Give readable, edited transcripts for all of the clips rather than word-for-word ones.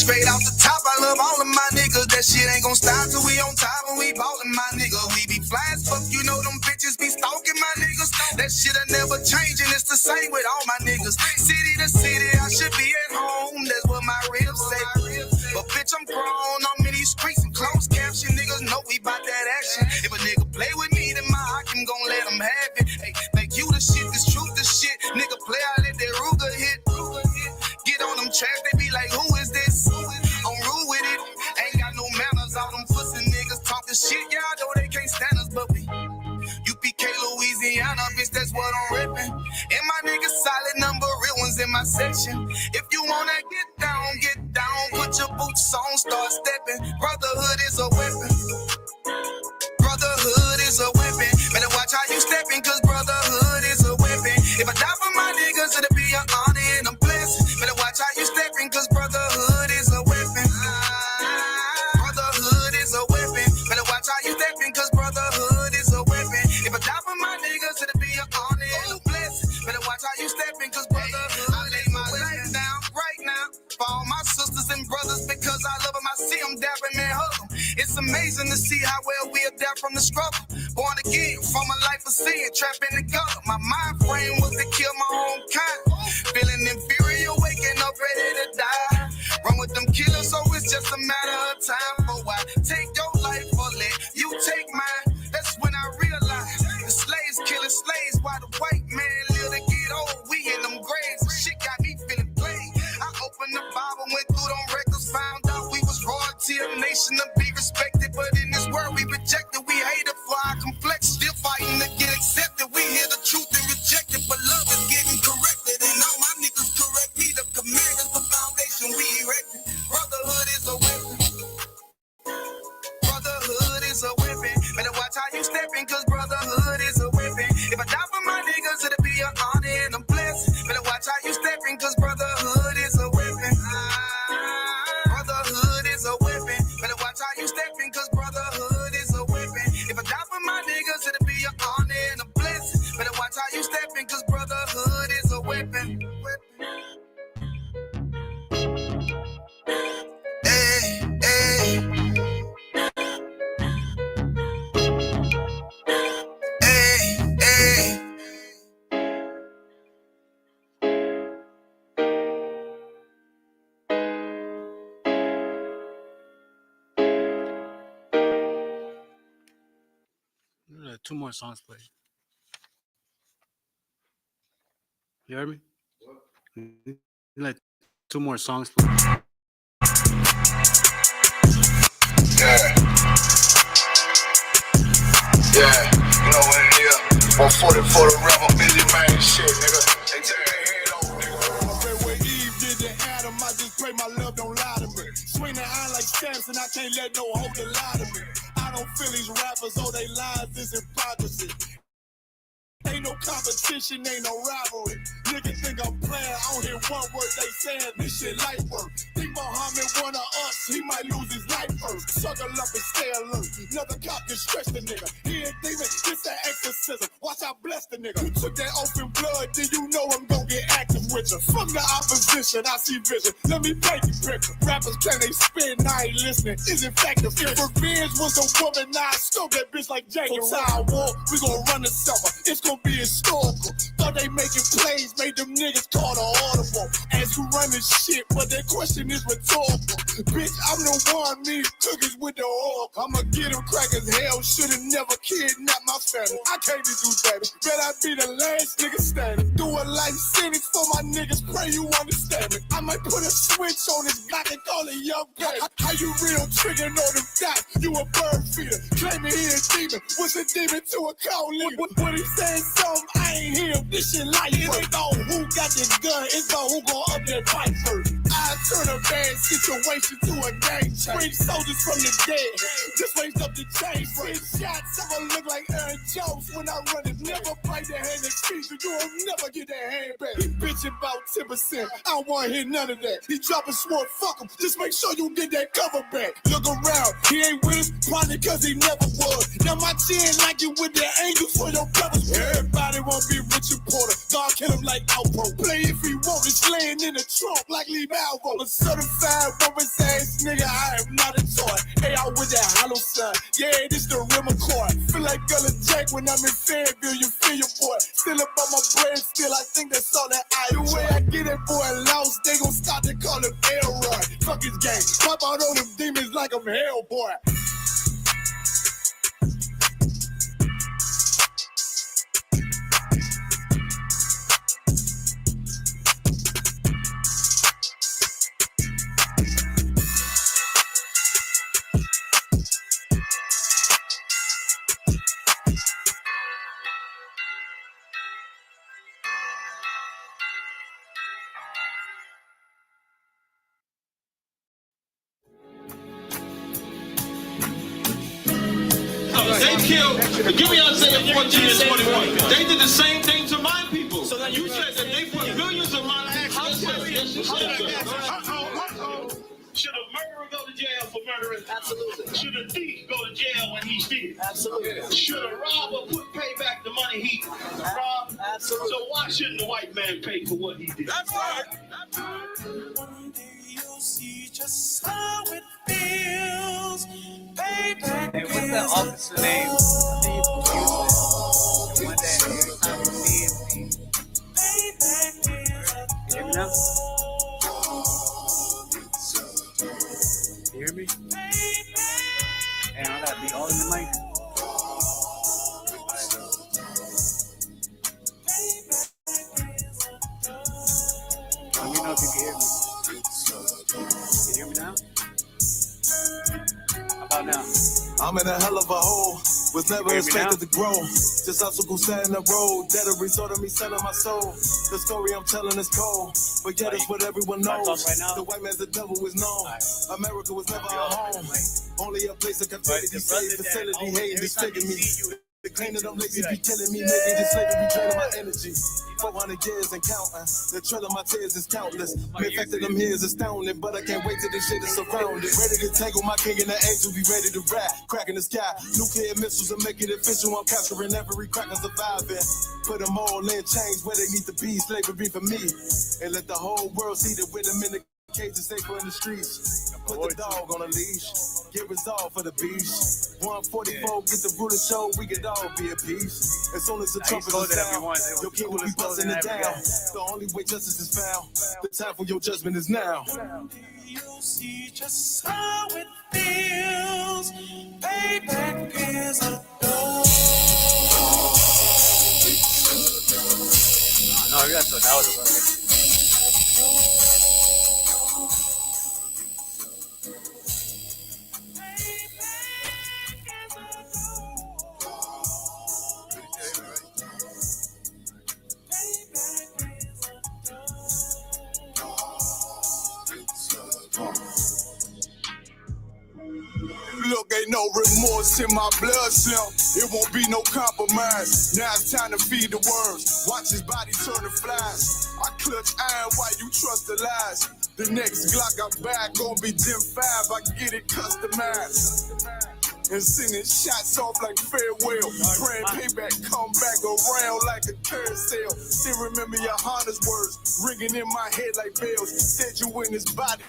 Straight off the top, I love all of my niggas. That shit ain't gon' stop till we on top and we ballin', my nigga. We be fly as fuck, you know them bitches be stalking my niggas. That shit'll never change and it's the same with all my niggas. City to city, I should be at home. That's what my ribs say. But bitch, I'm grown. I'm in these streets and closed caption. Niggas know we bout that action. If a nigga play with me, then my Hakim gon' let him have it. Hey, think you the shit, this truth the shit. Nigga play, I let that Ruger hit. Get on them tracks, they be like, who is this? I'm rude with it. Ain't got no manners. All them pussy niggas talking shit. Y'all know they can't stand us, but we UPK Louisiana, bitch, that's what I'm ripping. And my niggas solid number, real ones in my section. If you wanna get down, put your boots on, start stepping. Brotherhood is a weapon. Brotherhood is a weapon. Better watch how you stepping, cause brotherhood is a weapon. If I die for my niggas, it'll be an honor and a blessing. Better watch how you stepping, cause brotherhood is a weapon. Brotherhood is a weapon. Better watch how you stepping, cause brotherhood is a weapon. If I die for my niggas, it'll be an honor and a blessing. Better watch how you stepping, cause brotherhood. I lay my life down right now for all my sisters and brothers, because I love them. I see them dapping and hug them. It's amazing to see how well we adapt from the struggle. Born again from a life of sin, trapped in the gutter. My mind frame was to kill my own kind. Feeling inferior, waking up ready to die. Run with them killers, so it's just a matter of time. For why take your life or let you take mine? That's when I realized the slaves killing slaves while the white man live to get old. We in them graves, and shit got me feeling played. I opened the Bible, went through them records, found out we was royalty, a nation to be respected. But in this world we rejected, we hated for our complex. Still fighting to get accepted. We hear the truth and reject it, but love is getting corrected. And all my niggas correct me. The commanders, the foundation we erected. Brotherhood is a weapon. Brotherhood is a weapon. Better watch how you stepping, cause brotherhood is a weapon. If I die for my niggas, it'll be an honor and a blessing. Better watch how you stepping, cause brotherhood is a weapon. Brotherhood is a weapon. Better watch how you stepping, cause brotherhood is a weapon. If I die for my niggas, it'll be an honor and a blessing. Better watch how you stepping, cause brotherhood is a weapon. Hey, hey. Two more songs played. You heard me? Like two more songs played. Yeah. Yeah. You know what it is? 140 for the rebel, busy man shit, nigga. They take their head over, nigga. I pray where Eve did to Adam. I just pray my love don't lie to me. Swing the iron like Samson, I can't let no hoe to lie to me. I don't feel these rappers, all they lies is hypocrisy. Ain't no competition, ain't no rivalry. Niggas think I'm playing, I don't hear one word they saying, this shit light work. Think Muhammad one of us, he might lose his life first. Suckle up and stay alert, another cop can stretch the nigga. He ain't demon, this that exorcism, watch I bless the nigga. You took that open blood, then you know I'm gon' get active with you. From the opposition, I see vision, let me paint the picture. Rappers can they spin, I ain't listening, is in fact the fear. If revenge was a woman, now I stole that bitch like Jake. So I war, we gon' run the summer, it's gon' be historical. Thought they making plays, made them niggas call the audible. As you run this shit, but that question is rhetorical. Bitch, I'm the one, me cookies with the oil. I'ma get them crackers, hell, should've never kidnapped my family. I can't do that, bet I be the last nigga standing. Do a life sentence for my niggas, pray you understand me. I might put a switch on this block and call it young pay. How you real triggering on them dots? You a bird feeder, claiming he a demon. What's a demon to a cold leader? What he saying something, I ain't hear him. This shit like it ain't about who got the gun, it's about who gon' up that fight first. I turn a bad situation to a game change. Bring soldiers from the dead, just raised up the chain. Six shots, I'ma look like Aaron Jones when I run it. Never bite the hand and speak, so you will never get that hand back. He bitching about 10%, I don't wanna hear none of that. He dropping sword, fuck him, just make sure you get that cover back. Look around, he ain't with us, probably cause he never was. Now my chin like it with the angels for your brothers. Everybody won't be Richard Porter, God kill him like Alpo. Play if he want, it's laying in the trunk like Lee Malvo. A certified woman's like when I'm in Fayetteville, you feel your boy. Still up on my bread, still I think that's all that I do. The way I get that boy lost, they gon' stop to call him Elroy. Fuck his game, pop out on them demons like I'm Hellboy. They killed, give me Isaiah 14 and 21. They did the same thing to my people. So you said that they put millions of my actions. Should a murderer go to jail for murdering? Absolutely. Should a thief go to jail when he steals? Absolutely. Should a robber pay back the money he robbed? Absolutely. So why shouldn't the white man pay for what he did? That's right. One day you'll see just how it feels. Payback. Hey, what's that officer name? Steve Houston. One day, every time you see him, you hear me now? You hear me? Hey, I gotta be all in the mic. Let me know if you can hear me. Can you hear me now? How about now? I'm in a hell of a hole. Was never expected to grow. Just obstacle set in the road. That a result of me selling my soul. The story I'm telling is cold, but yet it's what everyone knows. The white man's the devil is known. America was never our home. Only a place of captivity, safe facility, hating, disfiguring me. The clean of them lazy be killing me, making this slavery draining my energy. 400 years and counting. The trail of my tears is countless. The effect of them here is astounding, but I can't wait till this shit is surrounded. Ready to tangle my king and the angel, be ready to rap. Cracking the sky, nuclear missiles and make it official. I'm capturing every crack and surviving. Put them all in chains where they need to be. Slavery for me, and let the whole world see the rhythm in the cages safer in the streets. Put the dog on a leash. Get resolved for the beast. 144, get the ruler show. We could all be at peace. As soon as the trumpet is down, your king will be busting it down. The only way justice is found. The time for your judgment is now. You'll see just how it feels. Payback is a door. No, you got to that was a Look, ain't no remorse in my blood cell. It won't be no compromise. Now it's time to feed the worms. Watch his body turn to flies. I clutch iron while you trust the lies. The next Glock I buy gon' be Gen 5. I get it customized. And sending shots off like farewell. Praying payback come back around like a carousel. Still remember your Honda's words ringing in my head like bells. Said you in his body.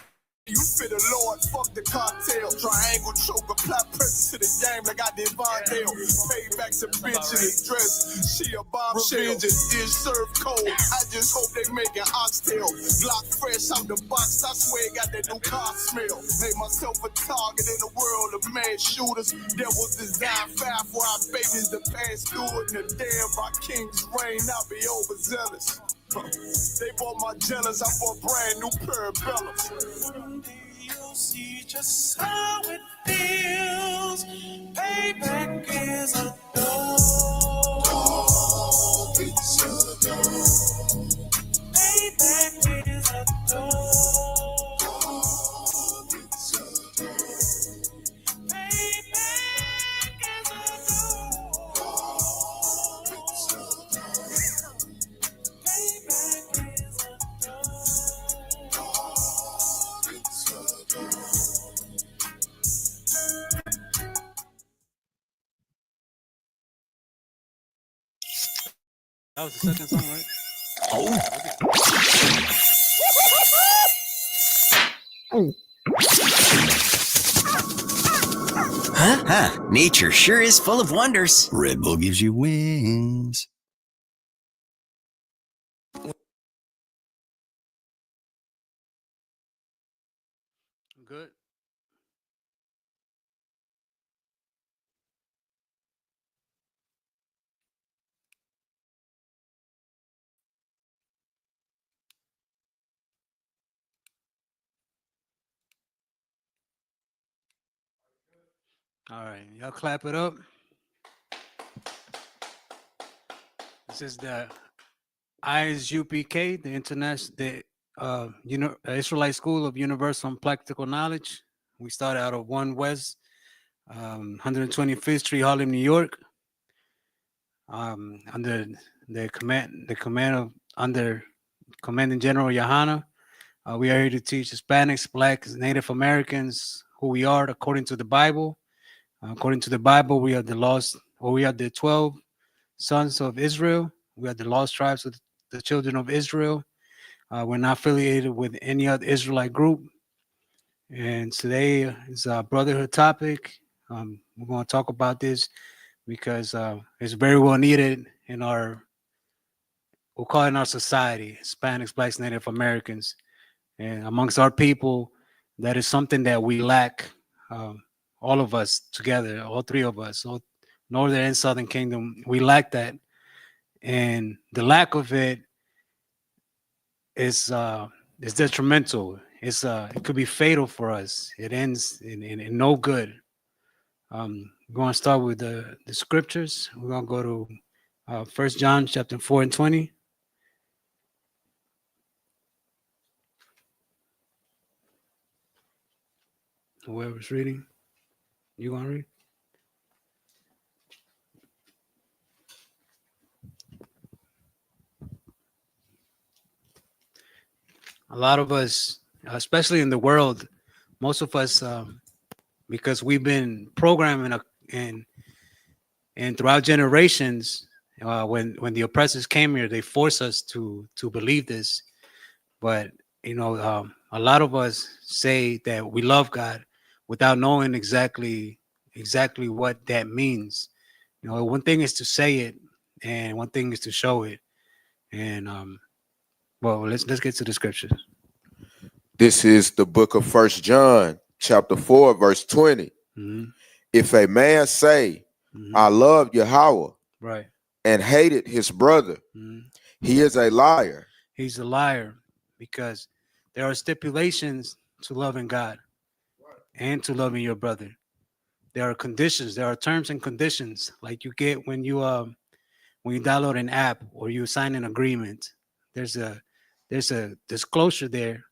You fit the Lord, fuck the cocktail. Triangle choke, apply pressure to the game like I did Vondale. Payback to bitch in his dress. She a bombshell. Revenge is served cold. I just hope they make an oxtail. Glock fresh out the box. I swear got that new car smell. Made myself a target in the world of mad shooters. That was designed fire for our babies to pass through it. And the damn our king's reign, I'll be overzealous. They bought my jealous, I bought brand new parabellums. One day you'll see just how it feels. Payback is a door. Payback is a door. That was the second song, right? Huh? Nature sure is full of wonders. Red Bull gives you wings. Good. All right, y'all clap it up. This is the ISUPK, the Israelite School of Universal and Practical Knowledge. We started out of 1 West, 125th Street, Harlem, New York. Under under Commanding General Yahana. We are here to teach Hispanics, Blacks, Native Americans who we are according to the Bible. According to the Bible, we are the 12 sons of Israel. We are the lost tribes of the children of Israel. We're not affiliated with any other Israelite group. And today is a brotherhood topic. We're going to talk about this because it's very well needed we'll call it in our society, Hispanics, Blacks, Native Americans. And amongst our people, that is something that we lack, all of us together, all three of us, Northern and Southern Kingdom, we lack that. And the lack of it is detrimental. It could be fatal for us. It ends in no good. We're going to start with the scriptures. We're going to go to 1 John chapter 4 and 20. Whoever's reading, you going to read? A lot of us, especially in the world, most of us, because we've been programming and throughout generations, when the oppressors came here, they forced us to believe this. But a lot of us say that we love God without knowing exactly what that means. One thing is to say it, and one thing is to show it. And well, let's get to the scriptures. This is the book of 1 John, chapter 4, verse 20. Mm-hmm. If a man say, I love Yahweh, right, and hated his brother, he is a liar. He's a liar, because there are stipulations to loving God and to loving your brother. There are conditions. There are terms and conditions, like you get when you download an app or you sign an agreement. There's a disclosure there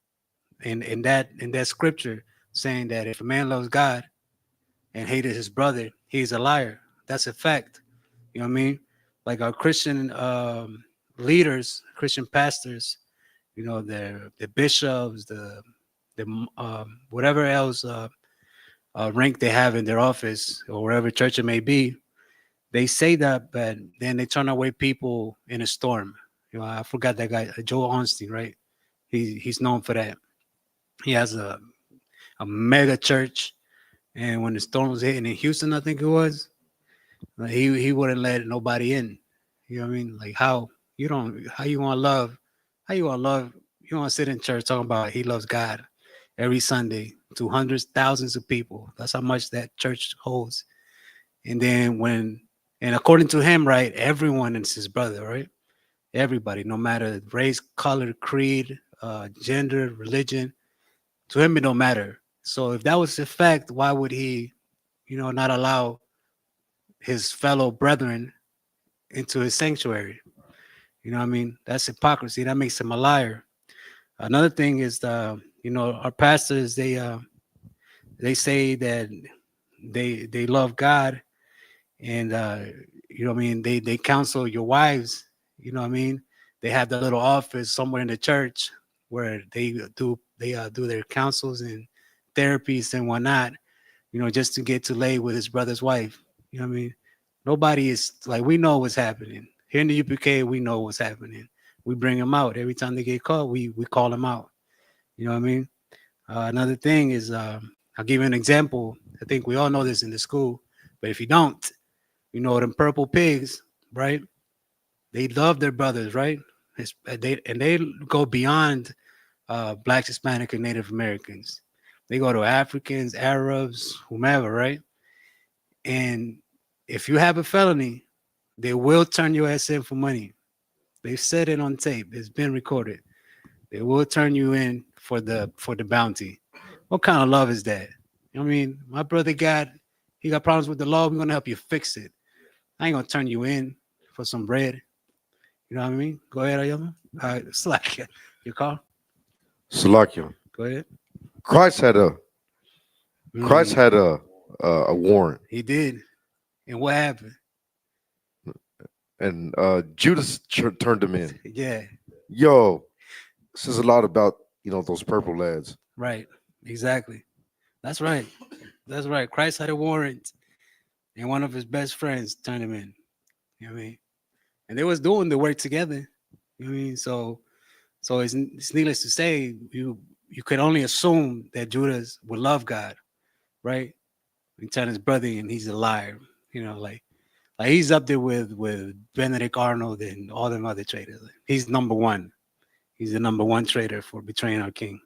in that scripture saying that if a man loves God and hated his brother, he's a liar. That's a fact. You know what I mean? Like our Christian leaders, Christian pastors, the bishops, the whatever else rank they have in their office or wherever church it may be, they say that, but then they turn away people in a storm. I forgot that guy, Joel Osteen, right? He's known for that. He has a mega church, and when the storm was hitting in Houston, I think it was, he wouldn't let nobody in. You know what I mean? Like how you want to love, you want to sit in church talking about he loves God every Sunday to hundreds, thousands of people. That's how much that church holds. And then and according to him, right, everyone is his brother, right? Everybody, no matter race, color, creed, gender, religion, to him it don't matter. So if that was the fact, why would he, not allow his fellow brethren into his sanctuary? You know what I mean? That's hypocrisy. That makes him a liar. Another thing is our pastors, they say that they love God, and what I mean, they counsel your wives. You know what I mean? They have the little office somewhere in the church where they do their counsels and therapies and whatnot, just to get to lay with his brother's wife. You know what I mean? Nobody is like, we know what's happening here in the UPK. We know what's happening. We bring them out every time they get caught. We call them out. You know what I mean? Another thing is, I'll give you an example. I think we all know this in the school, but if you don't, you know them purple pigs, right? They love their brothers, right? They go beyond blacks, Hispanic, and Native Americans. They go to Africans, Arabs, whomever, right? And if you have a felony, they will turn your ass in for money. They've said it on tape. It's been recorded. They will turn you in for the bounty. What kind of love is that? I mean, my brother he got problems with the law. We're gonna help you fix it. I ain't gonna turn you in for some bread. You know what I mean? Go ahead, Ayala. Slack your call. Salakia. Go ahead. Christ had a Christ Mm, had a warrant, he did. And what happened? and Judas turned him in. Yeah, Yo, says a lot about those purple lads. right. Exactly. That's right. That's right. Christ had a warrant, and one of his best friends turned him in. You know what I mean? And they was doing the work together. You know what I mean? So it's needless to say, you could only assume that Judas would love God, right? And turn his brother in, he's a liar. You know, like he's up there with Benedict Arnold and all them other traitors. He's number one. He's the number one traitor for betraying our king.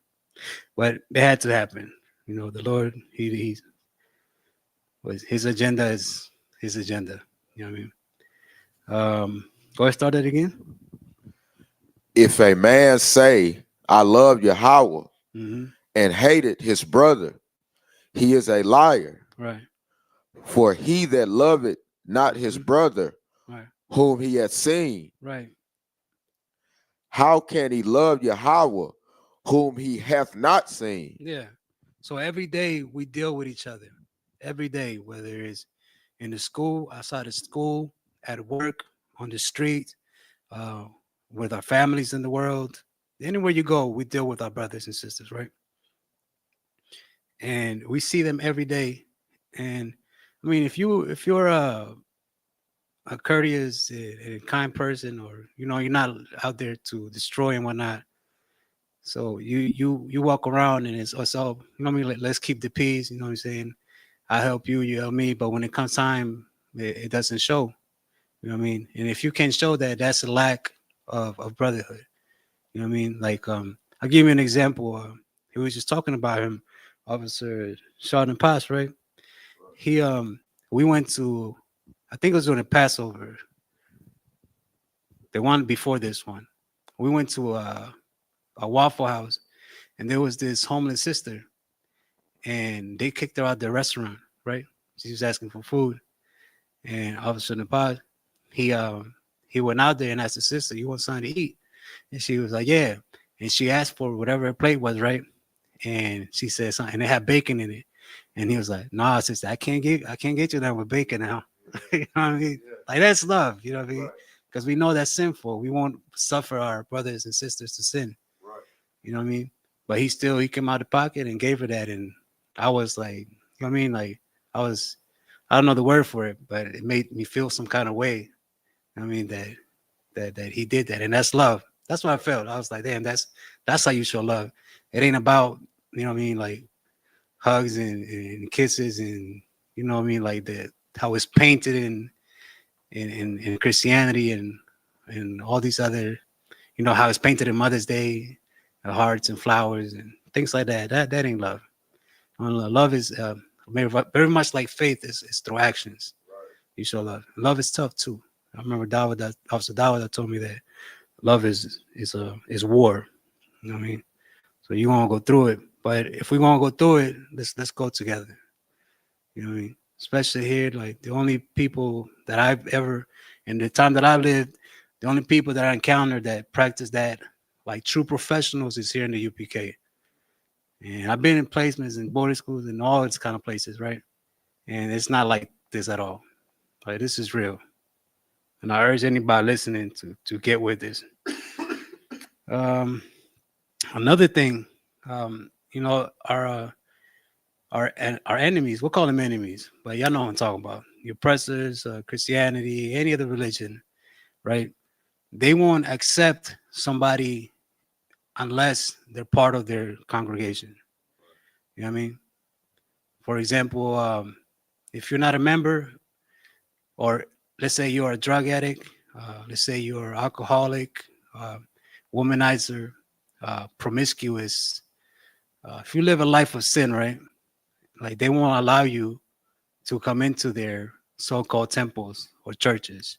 But it had to happen. You know, the Lord, he's his agenda is his agenda. You know what I mean? Go ahead, start that again. If a man say, I love Yahweh, Mm-hmm. and hated his brother, he is a liar. Right, For he that loveth not his brother, right, whom he hath seen, right. how can he love Yahweh, whom he hath not seen? Yeah. So every day we deal with each other. Every day, whether it's in the school, outside of school, at work, on the street, uh, with our families in the world, anywhere you go, we deal with our brothers and sisters, right? And we see them every day. And I mean, if you're a courteous and kind person, or you're not out there to destroy and whatnot. So you walk around and it's all, you know what I mean? Let's keep the peace. You know what I'm saying? I help you, you help me. But when it comes time, it doesn't show. You know what I mean? And if you can't show that, that's a lack of brotherhood. You know what I mean? Like I'll give you an example. He was just talking about him, Officer Sheldon Pass, right? He we went to, I think it was during the Passover, the one before this one. We went to a Waffle House, and there was this homeless sister, and they kicked her out the restaurant. Right? She was asking for food, and Officer Nepal, he went out there and asked the sister, "You want something to eat?" And she was like, "Yeah." And she asked for whatever her plate was, right? And she said something, and it had bacon in it. And he was like, "Nah, sister, I can't get you that with bacon now." You know what I mean? Like that's love. You know what I mean? Because we know that's sinful. We won't suffer our brothers and sisters to sin. You know what I mean? But he came out of the pocket and gave her that. And I was like, you know what I mean? Like I don't know the word for it, but it made me feel some kind of way. I mean, that he did that. And that's love. That's what I felt. I was like, damn, that's how you show love. It ain't about, you know what I mean, like hugs and kisses and, you know what I mean, like how it's painted in Christianity and all these other, how it's painted in Mother's Day, hearts and flowers and things like that. That ain't love. Love is very much like faith is through actions. You show love. Love is tough too. I remember Officer Dawud told me that love is war. You know what I mean? So you gonna go through it, but if we gonna go through it, let's go together. You know what I mean? Especially here, like the only people that I've ever, in the time that I lived, the only people that I encountered that practice that, like true professionals, is here in the UPK. And I've been in placements in boarding schools and all these kind of places, right? And it's not like this at all. Like this is real. And I urge anybody listening to get with this. Another thing, our enemies, we'll call them enemies, but y'all know what I'm talking about. The oppressors, Christianity, any other religion, right? They won't accept somebody unless they're part of their congregation. You know what I mean? For example, if you're not a member, or let's say you're a drug addict, let's say you're alcoholic, uh, womanizer, promiscuous. If you live a life of sin, right? Like they won't allow you to come into their so-called temples or churches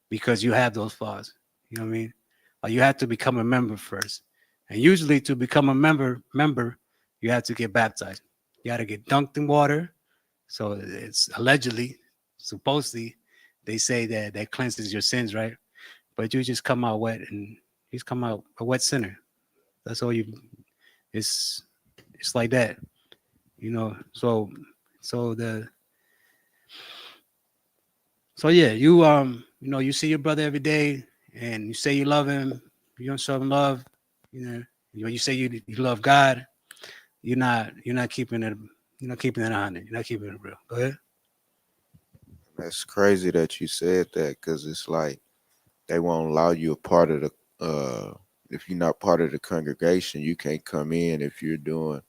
because you have those flaws. You know what I mean? Like you have to become a member first, and usually to become a member, you have to get baptized. You got to get dunked in water. So it's allegedly, supposedly, they say that that cleanses your sins, right? But you just come out wet, and you just come out a wet sinner. That's all you. It's it's like that, you know. So the so yeah, you see your brother every day, and you say you love him. You don't show him love. You say you love God. You're not keeping it. You're not keeping it 100. You're not keeping it real. Go ahead. That's crazy that you said that, because it's like they won't allow you a part of the if you're not part of the congregation, you can't come in if you're doing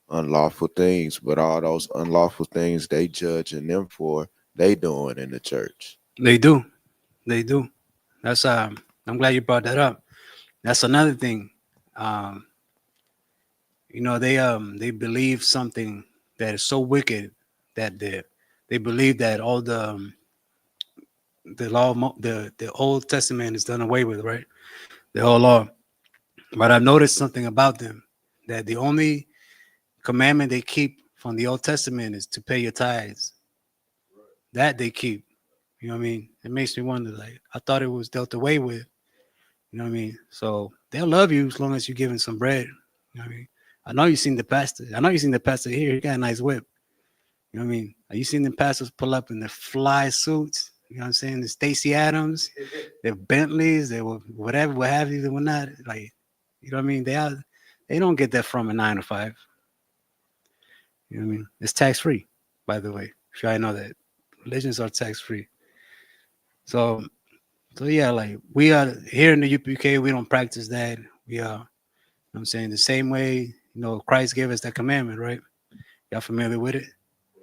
unlawful things. But all those unlawful things they judging them for, they doing in the church. They do. They do. That's I'm glad you brought that up. That's another thing. Um, they believe something that is so wicked that they believe that all the law the Old Testament is done away with, right? The whole law. But I've noticed something about them, that the only commandment they keep from the Old Testament is to pay your tithes. That they keep. You know what I mean? It makes me wonder, like, I thought it was dealt away with. You know what I mean? So they'll love you as long as you're giving some bread. You know what I mean? I know you've seen the pastor. I know you've seen the pastor here. He got a nice whip. You know what I mean? Have you seen the pastors pull up in the fly suits? You know what I'm saying? The Stacey Adams, the Bentleys, they were whatever, what have you, they were not like, you know what I mean? They don't get that from a 9 to 5. You know what I mean? It's tax free, by the way. If you already know that. Religions are tax free. So yeah, like we are here in the UPK, we don't practice that. We are, you know what I'm saying, the same way, Christ gave us that commandment, right? Y'all familiar with it?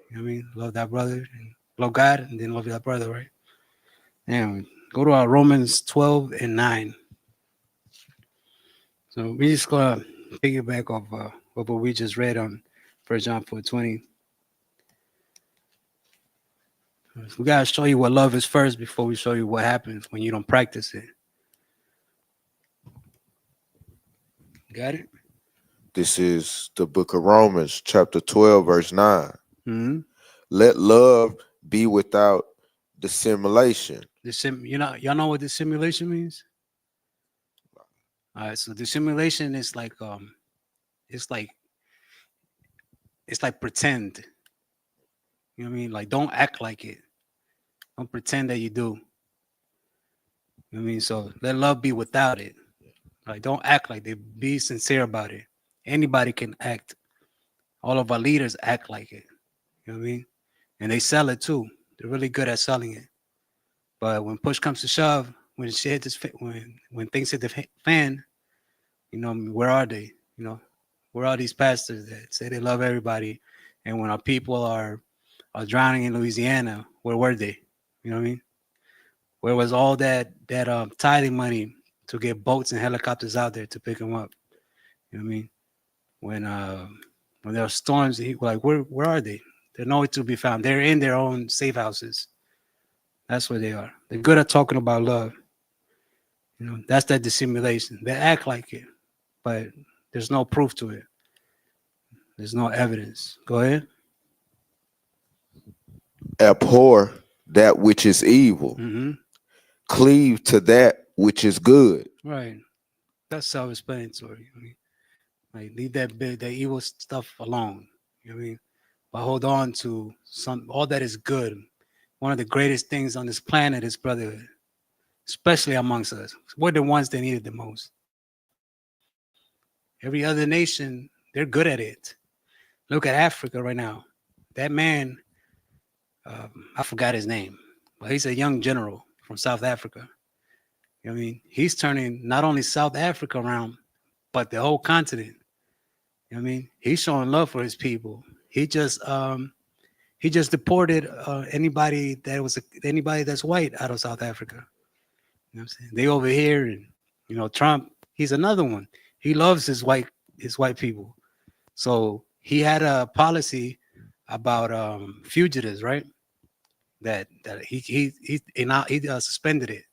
You know what I mean? Love thy brother and love God and then love thy brother, right? And go to our Romans 12 and 9. So we just gonna piggyback off of what we just read on 1 John 4:20. We gotta show you what love is first before we show you what happens when you don't practice it. Got it? This is the book of Romans, chapter 12, verse 9. Mm-hmm. Let love be without dissimulation. Y'all know what dissimulation means? All right, so dissimulation is like it's like pretend. You know what I mean? Like don't act like it. Don't pretend that you do. You know what I mean? So let love be without it. Like don't act like they be sincere about it. Anybody can act. All of our leaders act like it. You know what I mean? And they sell it too. They're really good at selling it. But when push comes to shove, when shit hits when things hit the fan, where are they? Where are these pastors that say they love everybody, and when our people are drowning in Louisiana, where were they? You know what I mean? Where was all that tithing money to get boats and helicopters out there to pick them up? You know what I mean? When there are storms, like where are they? They're nowhere to be found. They're in their own safe houses. That's where they are. They're good at talking about love. That's that dissimulation. They act like it, but there's no proof to it. There's no evidence. Go ahead. Abhor that which is evil. Mm-hmm. Cleave to that which is good. Right. That's self-explanatory. Like leave that evil stuff alone. You know what I mean? But hold on to all that is good. One of the greatest things on this planet is brotherhood, especially amongst us. We're the ones that need it the most. Every other nation, they're good at it. Look at Africa right now. That man, I forgot his name, but he's a young general from South Africa. You know what I mean? He's turning not only South Africa around, but the whole continent. You know what I mean? He's showing love for his people. he just deported anybody that's white out of South Africa. You know what I'm saying? They over here, and Trump, he's another one. He loves his white people. So he had a policy about fugitives, right? That he suspended it.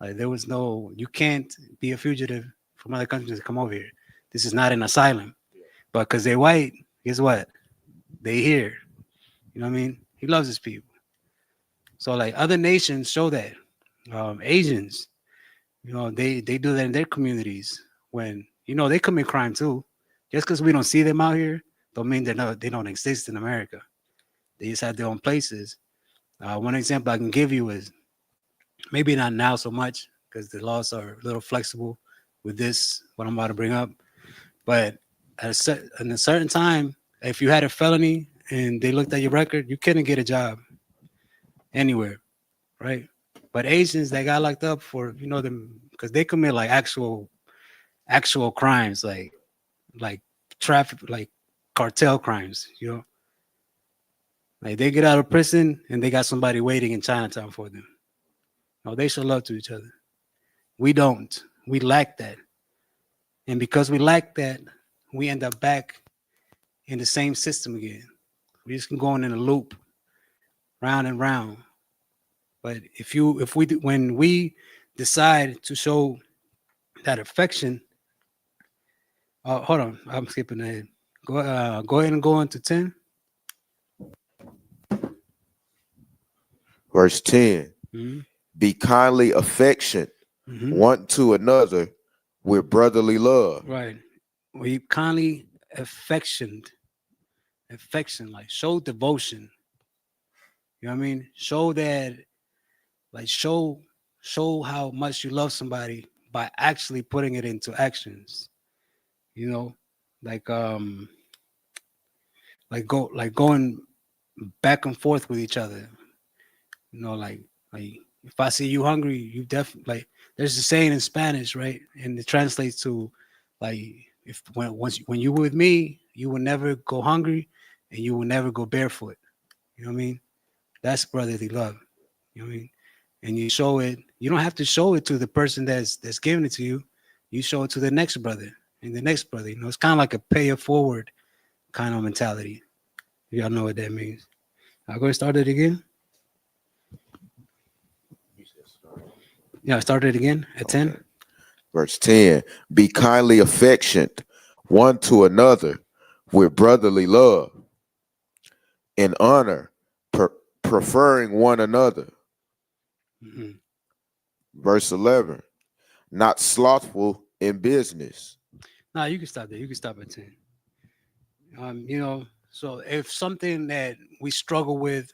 Like there was no, you can't be a fugitive from other countries to come over here. This is not an asylum. But because they're white, guess what? They here. You know what I mean? He loves his people. So like other nations show that. Asians, they do that in their communities when they commit crime too. Just because we don't see them out here, don't mean they don't exist in America. They just have their own places. One example I can give you is maybe not now so much because the laws are a little flexible with this, what I'm about to bring up. But in a certain time, if you had a felony and they looked at your record, you couldn't get a job anywhere, right? But Asians that got locked up for them because they commit like actual crimes, like traffic, like cartel crimes, like they get out of prison and they got somebody waiting in Chinatown for them. No, they show love to each other. We don't. We lack that. And because we lack that, we end up back in the same system again. We just can go in a loop, round and round. But when we decide to show that affection, hold on, I'm skipping ahead. Go ahead and go into 10. Verse 10. Mm-hmm. Be kindly affectionate one to another with brotherly love. Right. We kindly affection, like show devotion. You know what I mean? Show that, like show how much you love somebody by actually putting it into actions. Like going back and forth with each other. Like if I see you hungry, you definitely like. There's a saying in Spanish, right? And it translates to like when you were with me, you will never go hungry, and you will never go barefoot. You know what I mean? That's brotherly love. You know what I mean? And you show it. You don't have to show it to the person that's giving it to you. You show it to the next brother and the next brother. It's kind of like a pay it forward kind of mentality. Y'all know what that means. I'll go start it again. Yeah, I started again at 10. Verse 10. Be kindly affectionate one to another with brotherly love and honor, preferring one another. Mm-hmm. Verse 11. Not slothful in business. No, you can stop there. You can stop at 10. So if something that we struggle with,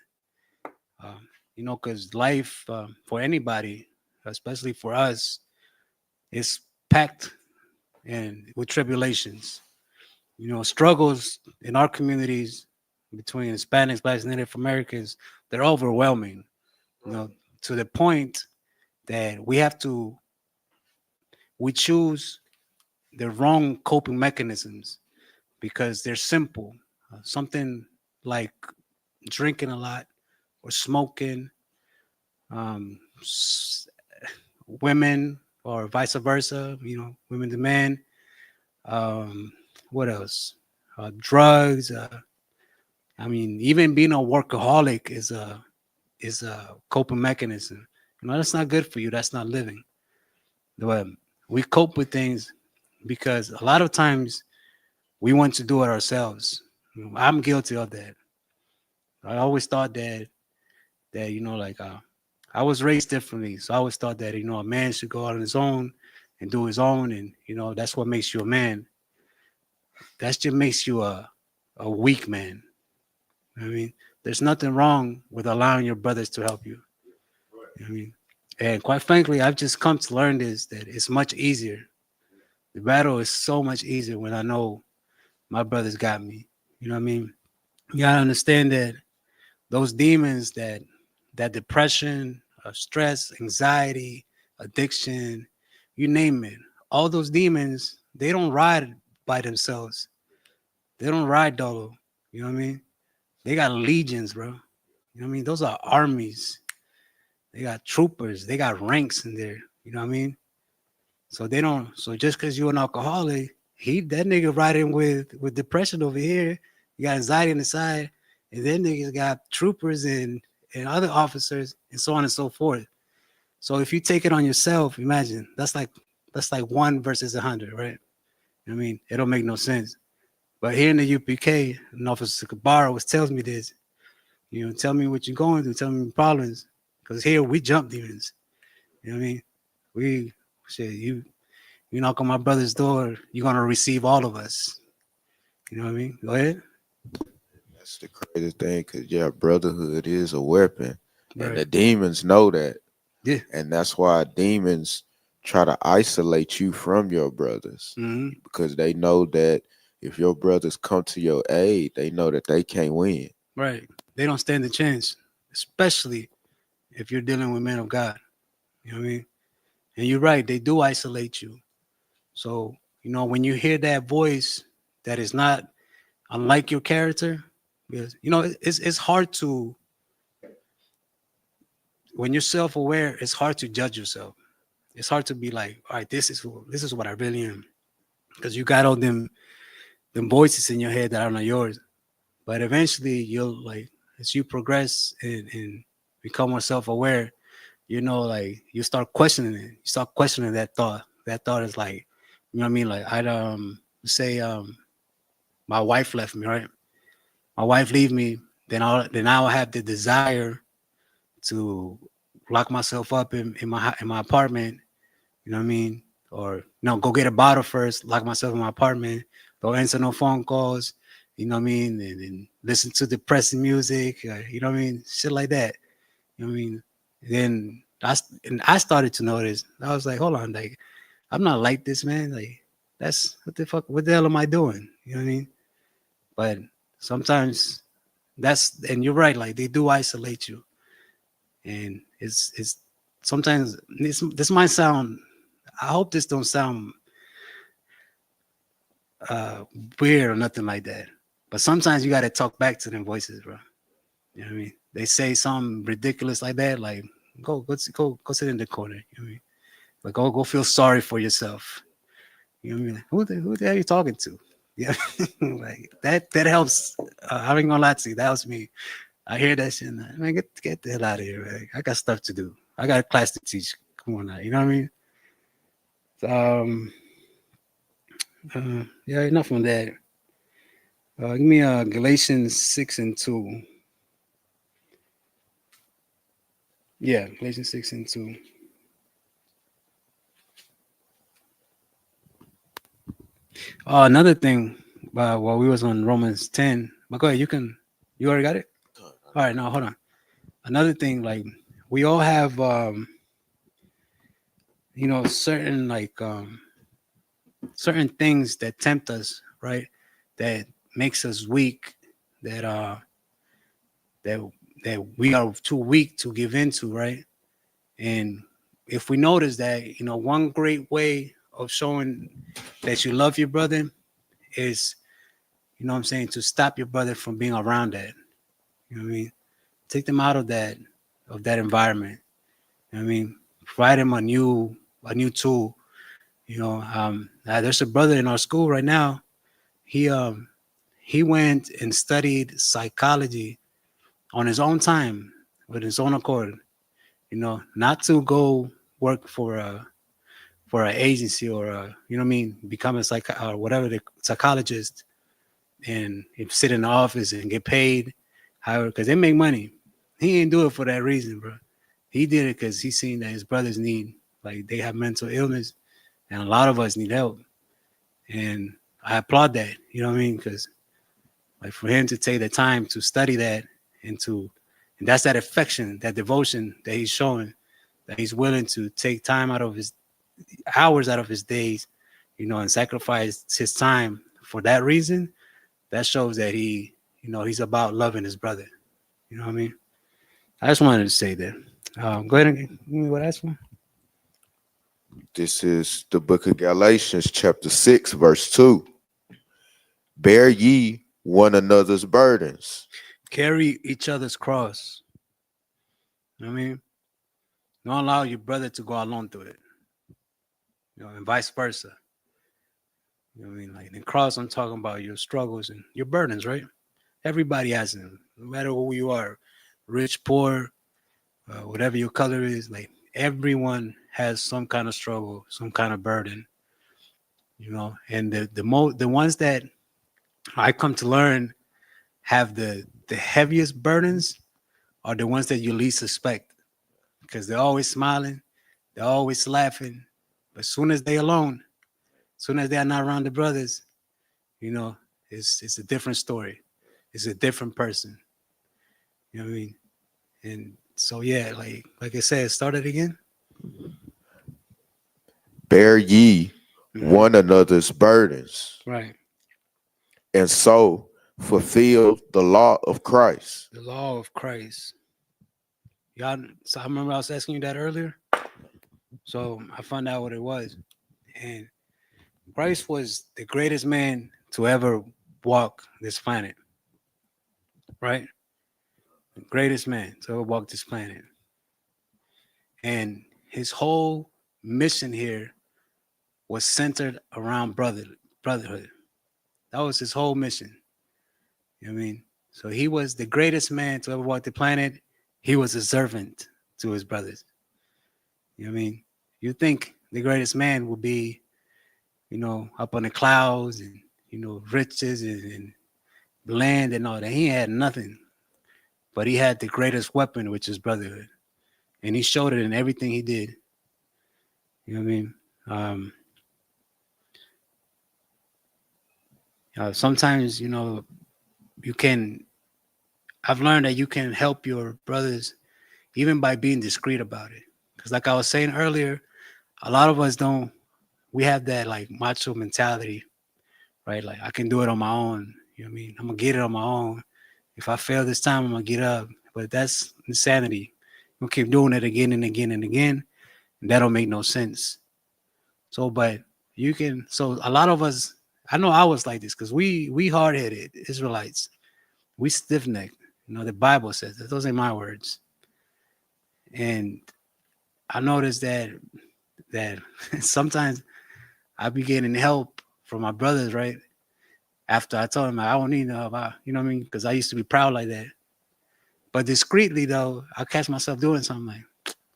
because life for anybody, especially for us, is packed and with tribulations. Struggles in our communities between Hispanics, Blacks, and Native Americans, they're overwhelming. To the point that we choose the wrong coping mechanisms because they're simple. Something like drinking a lot or smoking, women or vice versa, women to men. What else? Drugs. Even being a workaholic is a coping mechanism. That's not good for you. That's not living. But we cope with things because a lot of times we want to do it ourselves. I'm guilty of that. I always thought that I was raised differently, so I always thought that a man should go out on his own and do his own, and that's what makes you a man. That just makes you a weak man. I mean, there's nothing wrong with allowing your brothers to help you. I mean, and quite frankly, I've just come to learn that it's much easier. The battle is so much easier when I know my brothers got me. You know what I mean? You gotta understand that those demons, that depression, stress, anxiety, addiction, you name it, all those demons, they don't ride by themselves. They don't ride dolo. You know what I mean? They got legions, bro. You know what I mean? Those are armies. They got troopers. They got ranks in there. You know what I mean? So they don't. So just because you're an alcoholic, that nigga riding with depression over here. You got anxiety on the side, and then niggas got troopers and other officers and so on and so forth. So if you take it on yourself, imagine that's like 1 versus 100, right? I mean, it don't make no sense. But here in the UPK, an officer Kabara always tells me this. You know, tell me what you're going through, tell me your problems, because here we jump demons. You know what I mean? We shit. You knock on my brother's door, you're gonna receive all of us. You know what I mean? Go ahead. That's the crazy thing, because yeah, brotherhood is a weapon, and the Right. demons know that, Yeah. and that's why demons try to isolate you from your brothers, Hmm. because they know that if your brothers come to your aid, they know that they can't win. Right. They don't stand a chance, especially if you're dealing with men of God. You know what I mean? And you're right, they do isolate you. So, when you hear that voice that is not unlike your character, because it's hard to, when you're self-aware, it's hard to judge yourself. It's hard to be like, all right, this is what I really am. Because you got all them voices in your head that are not yours. But eventually you'll like, as you progress and become more self-aware, like you start questioning it. You start questioning that thought. That thought is like, you know what I mean? Like I'd say my wife left me, right? My wife leave me, then I'll have the desire to lock myself up in my apartment, you know what I mean? Or no, go get a bottle first, lock myself in my apartment, don't answer no phone calls, you know what I mean? And listen to depressing music, you know what I mean? Shit like that. You know what I mean? Then I started to notice. I was like, hold on, like I'm not like this, man. Like that's what the hell am I doing? You know what I mean? But sometimes and you're right, like they do isolate you. And it's sometimes this might sound, I hope this don't sound uh weird or nothing like that. But sometimes you gotta talk back to them voices, bro. You know what I mean? They say something ridiculous like that, like go sit in the corner. You know what I mean? Like go feel sorry for yourself. You know what I mean? Like, who the hell are you talking to? Yeah, like that helps. I ain't gonna lie to you, that helps me. I hear that shit, and man, get the hell out of here, man. I got stuff to do. I got a class to teach. Come on now, you know what I mean? Yeah, enough on that. Give me Galatians 6:2. Yeah, Galatians 6:2. Another thing, while we was on Romans 10, but go ahead, you already got it? All right, now hold on. Another thing, like we all have, certain certain things that tempt us, right? That makes us weak, that that that we are too weak to give into, right? And if we notice that, one great way of showing that you love your brother is, what I'm saying, to stop your brother from being around that. You know what I mean? Take them out of that environment. You know what I mean? Provide them a new tool. There's a brother in our school right now. He went and studied psychology on his own time with his own accord. Not to go work for an agency or you know what I mean, become a or whatever, the psychologist, and sit in the office and get paid, however, because they make money. He didn't do it for that reason, bro. He did it because he seen that his brothers need, like they have mental illness, and a lot of us need help. And I applaud that. You know what I mean? Because like for him to take the time to study that and that's that affection, that devotion that he's showing, that he's willing to take time out of his hours out of his days, and sacrifice his time for that reason. That shows that he's about loving his brother. You know what I mean? I just wanted to say that. Go ahead and give me what that's one. This is the book of Galatians, chapter 6, verse 2. Bear ye one another's burdens. Carry each other's cross. You know what I mean? Don't allow your brother to go alone through it. You know, and vice versa. You know what I mean? Like the cross, I'm talking about your struggles and your burdens, right? Everybody has them, no matter who you are, rich, poor, whatever your color is. Like everyone has some kind of struggle, some kind of burden, you know. And the ones that I come to learn have the heaviest burdens are the ones that you least suspect, because they're always smiling, they're always laughing, but as soon as they're alone, as soon as they're not around the brothers, you know, it's a different story. It's a different person. You know what I mean? And so yeah, like I said, start it again. Bear ye Mhm. one another's burdens, Right. and so fulfill the law of Christ. The law of Christ. Y'all, so I remember I was asking you that earlier. So I found out what it was. And Christ was the greatest man to ever walk this planet. Right? The greatest man to ever walk this planet. And his whole mission here was centered around brotherhood. That was his whole mission. You know what I mean? So he was the greatest man to ever walk the planet. He was a servant to his brothers. You know what I mean? You think the greatest man would be, you know, up on the clouds and, you know, riches and land and all that. He had nothing, but he had the greatest weapon, which is brotherhood. And he showed it in everything he did. You know what I mean? Sometimes, you know, I've learned that you can help your brothers even by being discreet about it. Because like I was saying earlier, a lot of us we have that like macho mentality, right? Like I can do it on my own. You know what I mean? I'm gonna get it on my own. If I fail this time, I'm gonna get up. But that's insanity. You'll keep doing it again and again and again, and that don't make no sense. So, but you can. So a lot of us, I know I was like this because we hard headed Israelites. We stiff necked. You know the Bible says that. Those ain't my words. And I noticed that sometimes I be getting help from my brothers, right? After I told them I don't need no help, you know what I mean? Because I used to be proud like that. But discreetly though, I catch myself doing something like,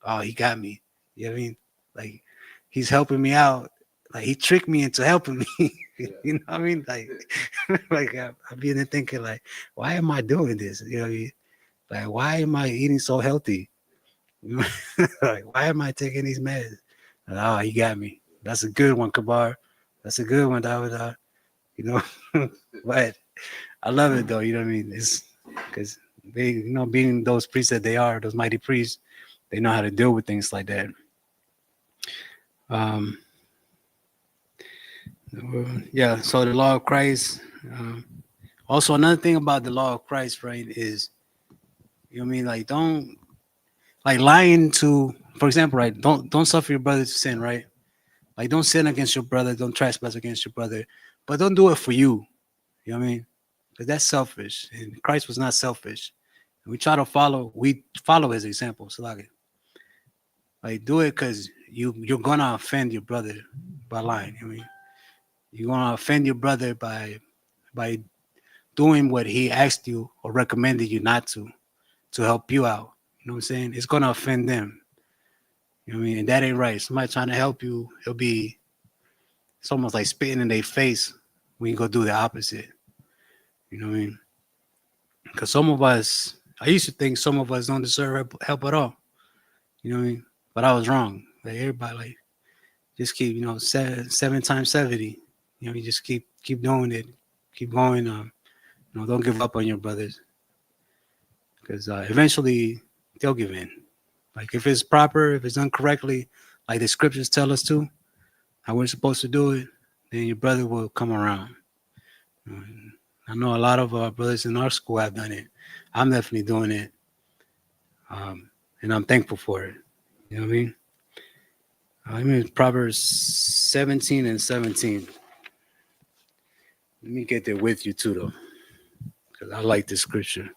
oh, he got me. You know what I mean? Like he's helping me out. Like he tricked me into helping me. You know what I mean? Like, like I be in there thinking like, why am I doing this? You know what I mean? Like, why am I eating so healthy? Like, why am I taking these meds? Oh, he got me. That's a good one, Kabar. That's a good one, David. You know, but I love it though. You know what I mean? It's because they, you know, being those priests that they are, those mighty priests, they know how to deal with things like that. Um, yeah. So the law of Christ. Also, another thing about the law of Christ, right, is you know what I mean. Like, don't like lying to, for example, right? Don't suffer your brother to sin, right? Like, don't sin against your brother. Don't trespass against your brother, but don't do it for you. You know what I mean? Because that's selfish, and Christ was not selfish. We follow his example. So like do it because you're gonna offend your brother by lying. I mean, you're gonna offend your brother by doing what he asked you or recommended you not to help you out. You know what I'm saying? It's gonna offend them. You know what I mean? And that ain't right. Somebody trying to help you, it's almost like spitting in their face when you go do the opposite. You know what I mean? Because I used to think some of us don't deserve help at all. You know what I mean? But I was wrong. Like everybody, like just keep, you know, seven times 70. You know, you just keep doing it, keep going. You know, don't give up on your brothers, because eventually they'll give in. Like if it's proper, if it's done correctly, like the scriptures tell us to, how we're supposed to do it, then your brother will come around. I know a lot of our brothers in our school have done it. I'm definitely doing it, and I'm thankful for it. You know what I mean? I mean Proverbs 17 and 17. Let me get there with you too, though. because I like this scripture.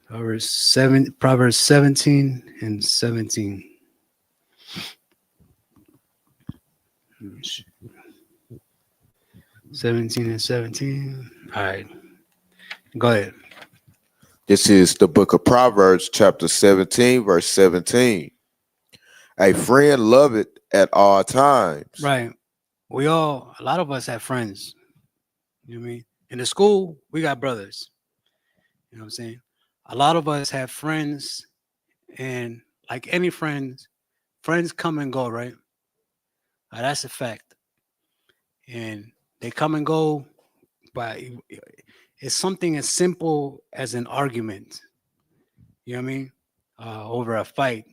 Proverbs 17 and 17. 17 and 17. All right. Go ahead. This is the book of Proverbs, chapter 17, verse 17. A friend loveth at all times. Right. A lot of us have friends. You know what I mean? In the school, we got brothers. You know what I'm saying? A lot of us have friends, and like any friends come and go, right? That's a fact. And they come and go, but it's something as simple as an argument. You know what I mean? Over a fight,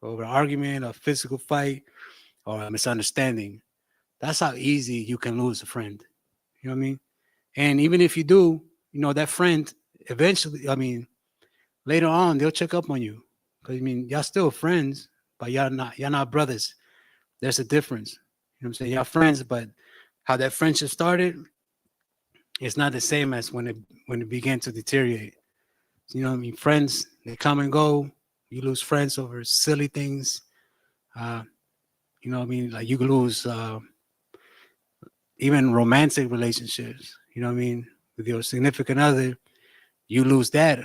over an argument, a physical fight, or a misunderstanding. That's how easy you can lose a friend. You know what I mean? And even if you do, that friend eventually, later on, they'll check up on you. Because y'all still friends, but y'all not brothers. There's a difference. You know what I'm saying? Y'all friends, but how that friendship started, it's not the same as when it began to deteriorate. You know what I mean? Friends, they come and go. You lose friends over silly things. You know what I mean? Like you can lose even romantic relationships. You know what I mean? With your significant other, you lose that.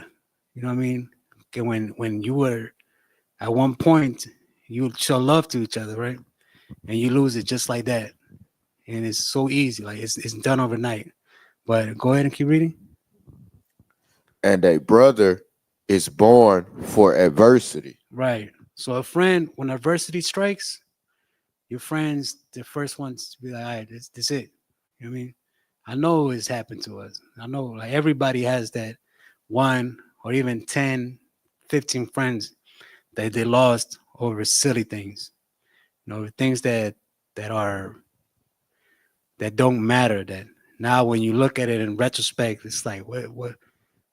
You know what I mean? Okay, when you were at one point, you show love to each other, right? And you lose it just like that. And it's so easy. Like it's done overnight. But go ahead and keep reading. And a brother is born for adversity. Right. So a friend, when adversity strikes, your friends, the first ones to be like, all right, this it. You know what I mean? I know it's happened to us. I know like everybody has that one or even 10, 15 friends that they lost over silly things. Things that are that don't matter. That now when you look at it in retrospect, it's like what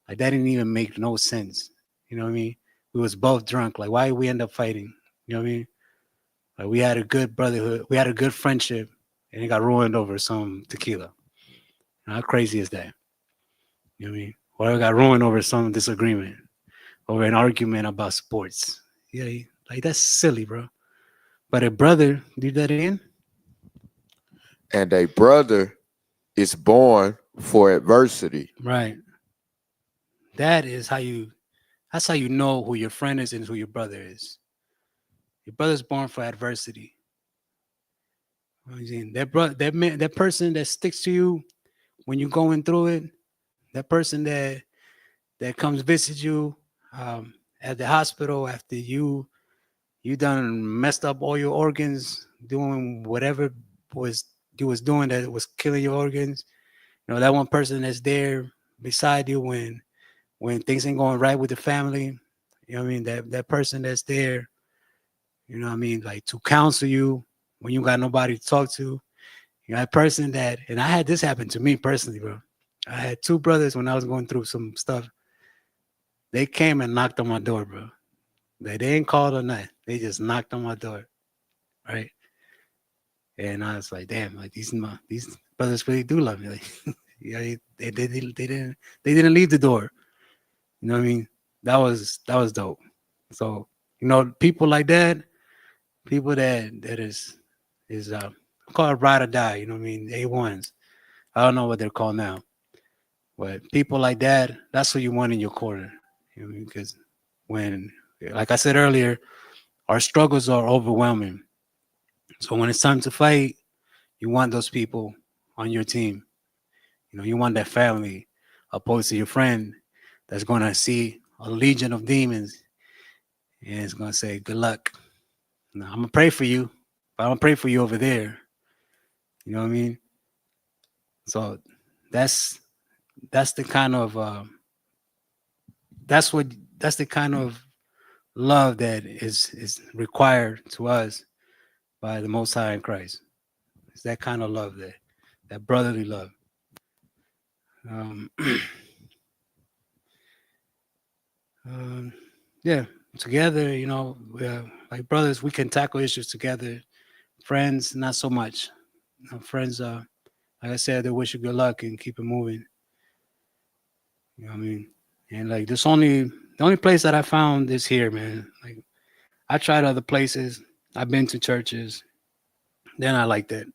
like that didn't even make no sense. You know what I mean? We was both drunk. Like why we end up fighting? You know what I mean? Like we had a good brotherhood, we had a good friendship, and it got ruined over some tequila. How crazy is that? You know what I mean? Or it got ruined over some disagreement, over an argument about sports. Yeah, like that's silly, bro. But a brother, do that again? And a brother is born for adversity. Right. That's how you know who your friend is and who your brother is. Your brother's born for adversity. That person that sticks to you when you're going through it, that person that comes visit you at the hospital after you done messed up all your organs, doing whatever was you was doing that was killing your organs. That one person that's there beside you when things ain't going right with the family. You know what I mean? That person that's there, you know what I mean, like to counsel you when you got nobody to talk to. That person and I had this happen to me personally, bro. I had two brothers when I was going through some stuff. They came and knocked on my door, bro. They didn't call or nothing. They just knocked on my door, right? And I was like, damn, like these brothers really do love me. Like, yeah, they didn't leave the door. You know what I mean? That was dope. So people like that, people that is called ride or die. You know what I mean? A1s. I don't know what they're called now, but people like that, that's what you want in your corner. You know what I mean? Because when, like I said earlier, our struggles are overwhelming. So when it's time to fight, you want those people on your team. You want that family, opposed to your friend that's going to see a legion of demons and it's going to say, good luck. Now, I'm going to pray for you, but I'm going to pray for you over there. You know what I mean? So that's the kind of that's the kind of love that is required to us by the Most High in Christ. It's that kind of love, that brotherly love. Yeah, together, like brothers, we can tackle issues together. Friends, not so much. Friends, like I said, they wish you good luck and keep it moving. You know what I mean? And like the only place that I found is here, man. Like I tried other places. I've been to churches. They're not like that.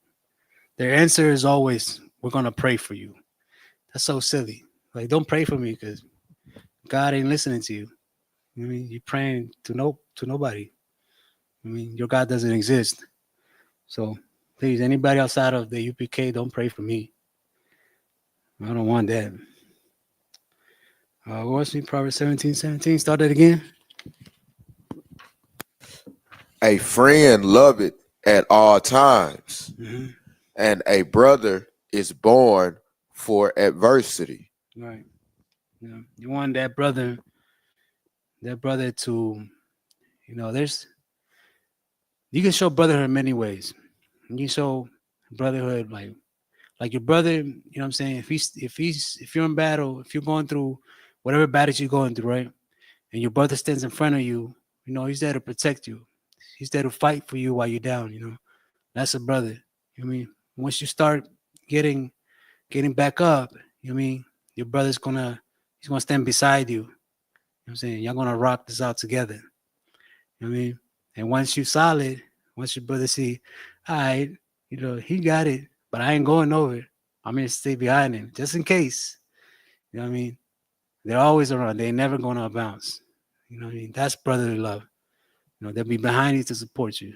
Their answer is always, "We're gonna pray for you." That's so silly. Like, don't pray for me because God ain't listening to you. I mean, you're praying to nobody. I mean, your God doesn't exist. So please, anybody outside of the UPK, don't pray for me. I don't want that. What's me? Proverbs 17:17. Start that again. A friend love it at all times, Mm-hmm. and a brother is born for adversity. Right. You want that brother to, there's you can show brotherhood in many ways. You can show brotherhood like your brother, you know what I'm saying? If you're in battle, if you're going through whatever battles you're going through, right? And your brother stands in front of you, he's there to protect you. He's there to fight for you while you're down. That's a brother. You know what I mean? Once you start getting back up, you know what I mean, your brother's he's gonna stand beside you. You know what I'm saying? Y'all gonna rock this out together. You know what I mean? And once you're solid, once your brother see, all right, he got it, but I ain't going over. I'm gonna stay behind him just in case. You know what I mean? They're always around. They're never gonna bounce. You know what I mean? That's brotherly love. They'll be behind you to support you.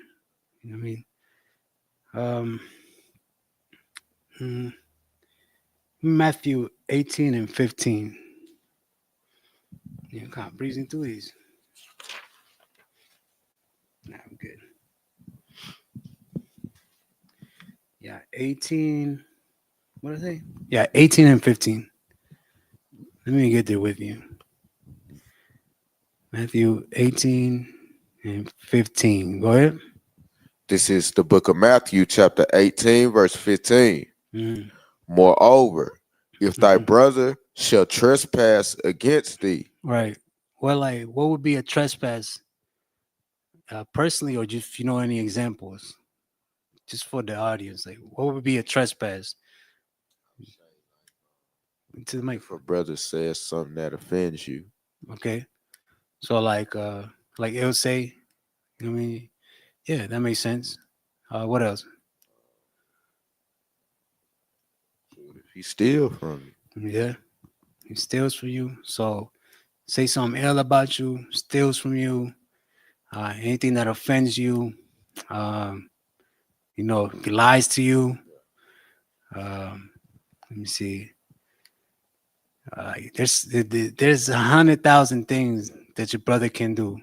You know what I mean? Mm, Matthew 18 and 15. Yeah, kind of breezing through these. Nah, I'm good. Yeah, 18. What did I say? Yeah, 18 and 15. Let me get there with you. Matthew 18 and 15. Go ahead. This is the book of Matthew, chapter 18, verse 15. Mm, Moreover, if thy mhm. brother shall trespass against thee, Right. Well, like, what would be a trespass personally, or just, any examples? Just for the audience, like, what would be a trespass? To the mic. if a brother says something that offends you, Okay. So, like it'll say, you know what I mean? Yeah, that makes sense. What else? if he steal from you, Yeah, he steals from you. So, say something ill about you, steals from you, anything that offends you, um, he lies to you. Um, Let me see. There's 100,000 things that your brother can do,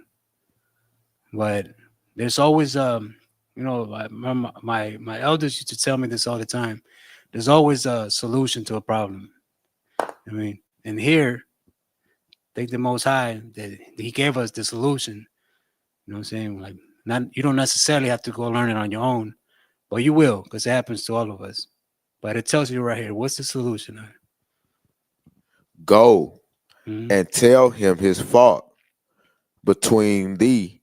but there's always my elders used to tell me this all the time. There's always a solution to a problem. I mean, and here, thank the Most High that He gave us the solution. You know what I'm saying? Like, not you don't necessarily have to go learn it on your own, but you will because it happens to all of us. But it tells you right here, what's the solution? go Mhm. and tell him his fault between thee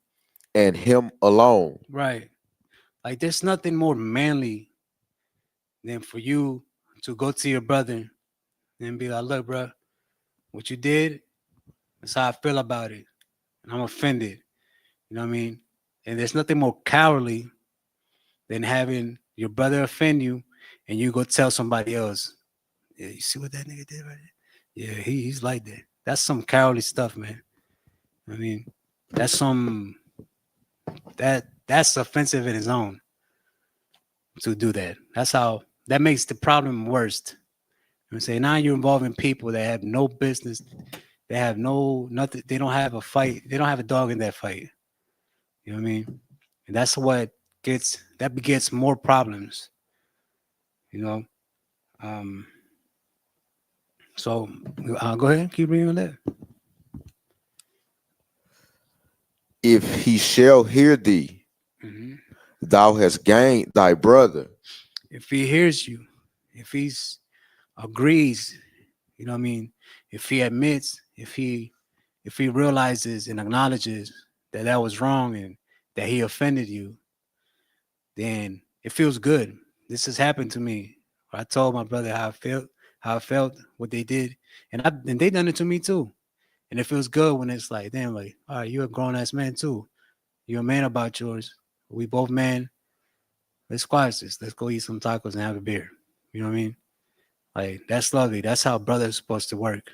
and him alone. Right. Like, there's nothing more manly than for you to go to your brother and be like, look, bro, what you did, that's how I feel about it. And I'm offended. You know what I mean? And there's nothing more cowardly than having your brother offend you and you go tell somebody else. Yeah, you see what that nigga did right there? Yeah, he's like that. That's some cowardly stuff, man. I mean, that's some that's offensive in its own to do that. That makes the problem worse. I'm saying now you're involving people that have no business. They have nothing. They don't have a fight. They don't have a dog in that fight. You know what I mean? And that's what begets more problems. You know. Um. So go ahead. Keep reading on that. If he shall hear thee, Mhm. thou hast gained thy brother. If he hears you, if he's agrees, you know what I mean. If he admits, if he realizes and acknowledges that that was wrong and that he offended you, then it feels good. This has happened to me. I told my brother how I felt, what they did, and they done it to me too. And it feels good when it's like, damn, like, all right, you're a grown ass man too. You're a man about yours. We both men. Let's squash this. Let's go eat some tacos and have a beer. You know what I mean? Like, that's lovely. That's how brothers supposed to work.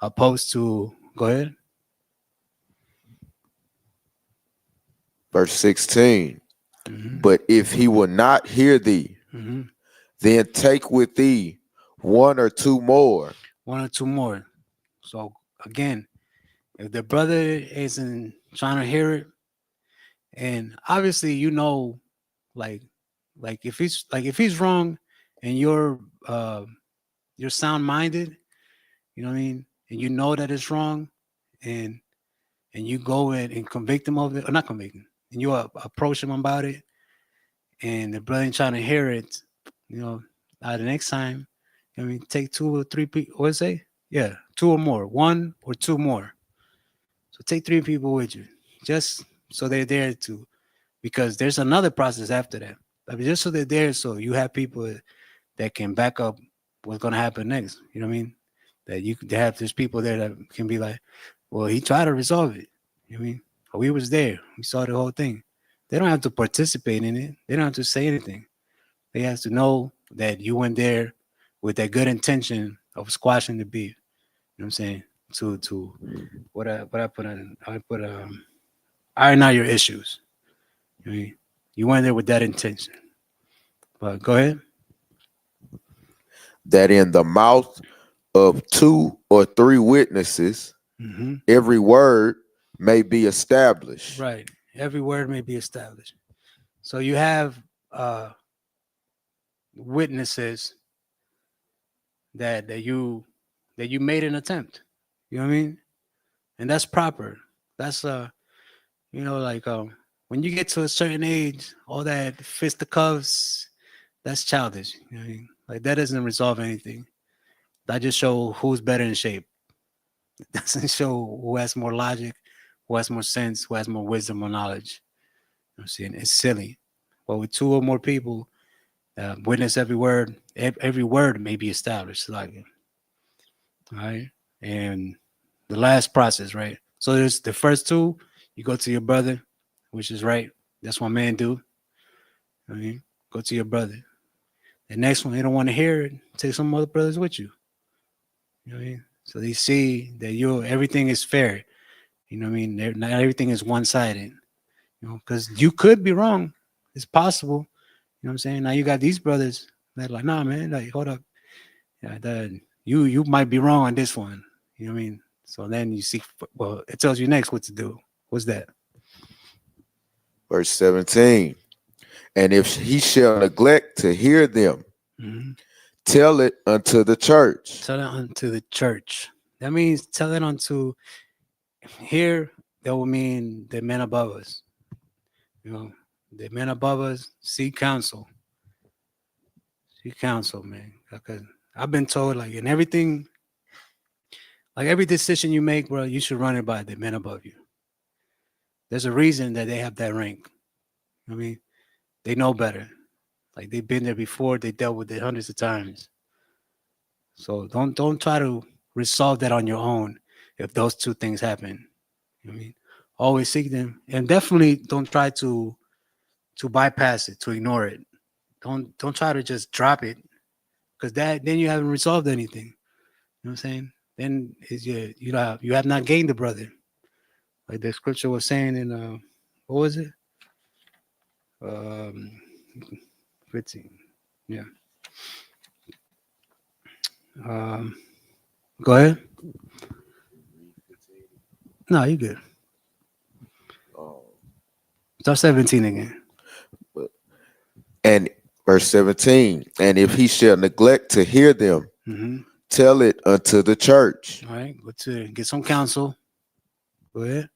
Opposed to, go ahead. Verse 16. Mhm. But if he will not hear thee, Mhm. then take with thee one or two more. One or two more. So again, if the brother isn't trying to hear it, and obviously you know, like, if he's wrong, and you're sound minded, you know what I mean, and you know that it's wrong, and you go in and convict him of it, or not convict him, and you approach him about it, and the brother ain't trying to hear it, you know, the next time, I mean, take two or three people. What say? Yeah, two or more, one or two more. So take three people with you, just so they're there to, because there's another process after that. I mean, just so they're there, so you have people that can back up what's gonna happen next. You know what I mean? That you could have there's people there that can be like, well, he tried to resolve it. You know what I mean? Or we was there, we saw the whole thing. They don't have to participate in it. They don't have to say anything. They have to know that you went there with that good intention of squashing the beef. You know what I'm saying? To what I put on, I put iron out your issues. You know what I mean? You went there with that intention. But go ahead. That in the mouth of two or three witnesses, Mm-hmm. every word may be established. Right. Every word may be established. So you have witnesses that you made an attempt. You know what I mean? And that's proper. That's like when you get to a certain age, all that fisticuffs, that's childish. You know what I mean? Like that doesn't resolve anything. That just show who's better in shape. It doesn't show who has more logic, who has more sense, who has more wisdom or knowledge. You know what I'm saying? It's silly. But with two or more people, witness every word. Every word may be established. Like, all right, and the last process, right? So there's the first two. You go to your brother, which is right. That's what men do. I mean, go to your brother. The next one, they don't want to hear it. Take some other brothers with you. You know what I mean? So they see that everything is fair. You know what I mean? Not everything is one sided. You know, because you could be wrong. It's possible. You know what I'm saying? Now you got these brothers that like, nah, man, like, hold up. Yeah, you might be wrong on this one. You know what I mean? So then you see, well, it tells you next what to do. What's that? Verse 17. And if he shall neglect to hear them, Mm-hmm. tell it unto the church. Tell it unto the church. That means tell it unto here. That will mean the men above us. You know, the men above us seek counsel. Seek counsel, man. Because I've been told, like in everything, like every decision you make, bro, you should run it by the men above you. There's a reason that they have that rank. I mean, they know better. Like they've been there before. They dealt with it hundreds of times. So don't try to resolve that on your own if those two things happen. You know what I mean, always seek them, and definitely don't try to bypass it, to ignore it. Don't try to just drop it, because then you haven't resolved anything. You know what I'm saying? Then is you have not gained the brother, like the scripture was saying in what was it? 15. Yeah. Um, Go ahead. No, you good. Start 17 again. And verse 17. And if he shall neglect to hear them, Mm-hmm. tell it unto the church. All right, go to get some counsel. Go ahead.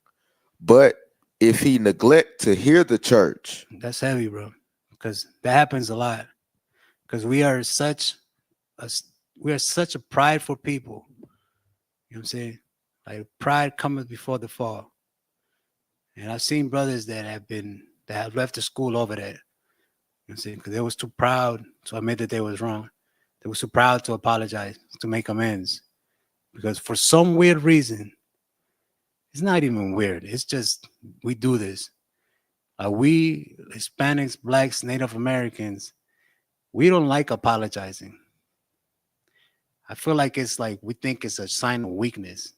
But if he neglect to hear the church, That's heavy, bro, because that happens a lot. Because we are such a prideful people. You know what I'm saying? Like pride cometh before the fall. And I've seen brothers that have left the school over that. You know what I'm saying? Because they was too proud to admit that they was wrong. They was too proud to apologize, to make amends. because for some weird reason, it's not even weird. It's just we do this. We Hispanics, blacks, Native Americans, we don't like apologizing. I feel like it's like we think it's a sign of weakness.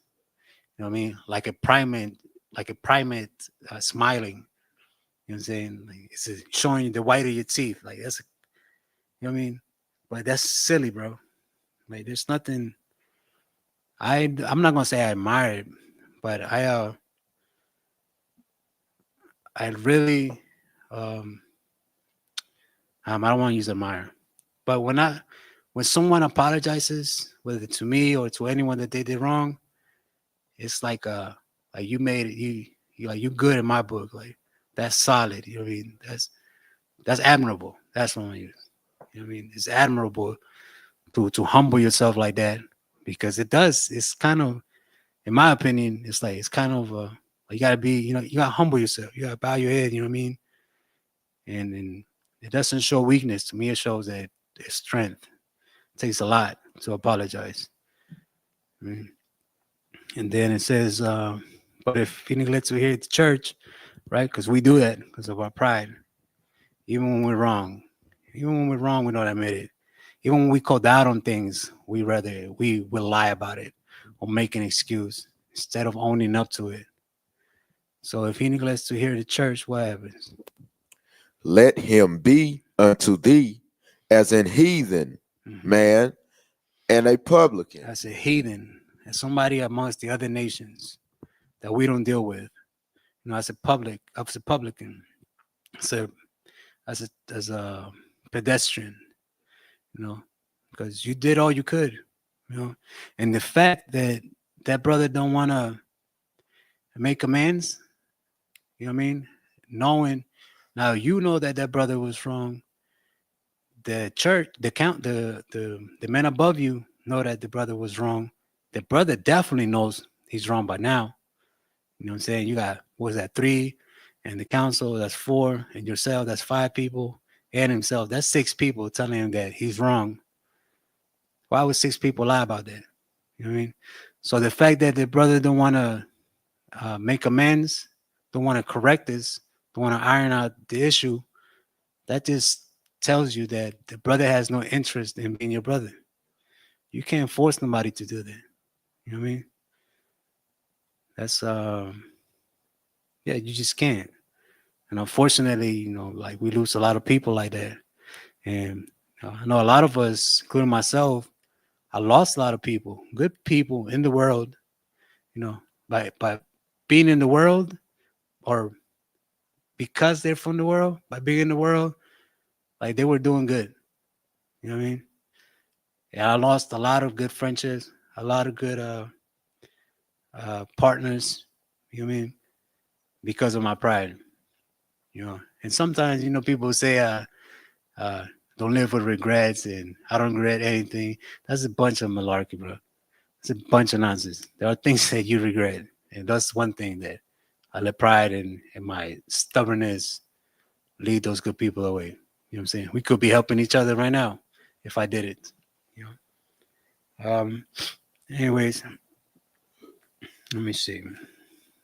You know what I mean? Like a primate smiling. You know what I'm saying? Like it's showing you the white of your teeth. Like that's, you know what I mean? But that's silly, bro. Like there's nothing. I'm not gonna say I admire it, but I really I don't want to use admire, but when someone apologizes, whether to me or to anyone that they did wrong, it's like you made it, you like you good in my book, like that's solid. You know what I mean? That's admirable. That's what I use. You know what I mean? It's admirable to humble yourself like that, because it does. It's kind of, in my opinion, it's like it's kind of you gotta be, you gotta humble yourself. You gotta bow your head. You know what I mean? And it doesn't show weakness. To me, it shows that it's strength. It takes a lot to apologize. Mm. And then it says, but if he neglects to hear at the church, right? Because we do that because of our pride. Even when we're wrong, we don't admit it. Even when we call out on things, we will lie about it or make an excuse instead of owning up to it. So if he neglects to hear the church, what happens? Let him be unto thee as an heathen man and a publican. As a heathen, as somebody amongst the other nations that we don't deal with. As a publican, as a pedestrian, because you did all you could, and the fact that that brother don't want to make amends, you know what I mean? Knowing now, that that brother was wrong. The church, the men above you know that the brother was wrong. The brother definitely knows he's wrong by now. You know what I'm saying? You got, what is that, 3, and the council, that's 4, and yourself, that's 5 people, and himself, that's 6 people telling him that he's wrong. Why would 6 people lie about that? You know what I mean? So the fact that the brother don't want to make amends, don't want to correct this, don't want to iron out the issue, that just tells you that the brother has no interest in being your brother. You can't force nobody to do that. You know what I mean? That's yeah, you just can't. And unfortunately, like we lose a lot of people like that. And I know a lot of us, including myself, I lost a lot of people, good people in the world, by being in the world, or because they're from the world, by being in the world, like they were doing good. You know what I mean? Yeah, I lost a lot of good friendships, a lot of good partners, you know what I mean? Because of my pride, And sometimes, people say, don't live with regrets and I don't regret anything. That's a bunch of malarkey, bro. It's a bunch of nonsense. There are things that you regret. And that's one thing that I let pride and my stubbornness lead those good people away. You know what I'm saying? We could be helping each other right now if I did it. Anyways, let me see.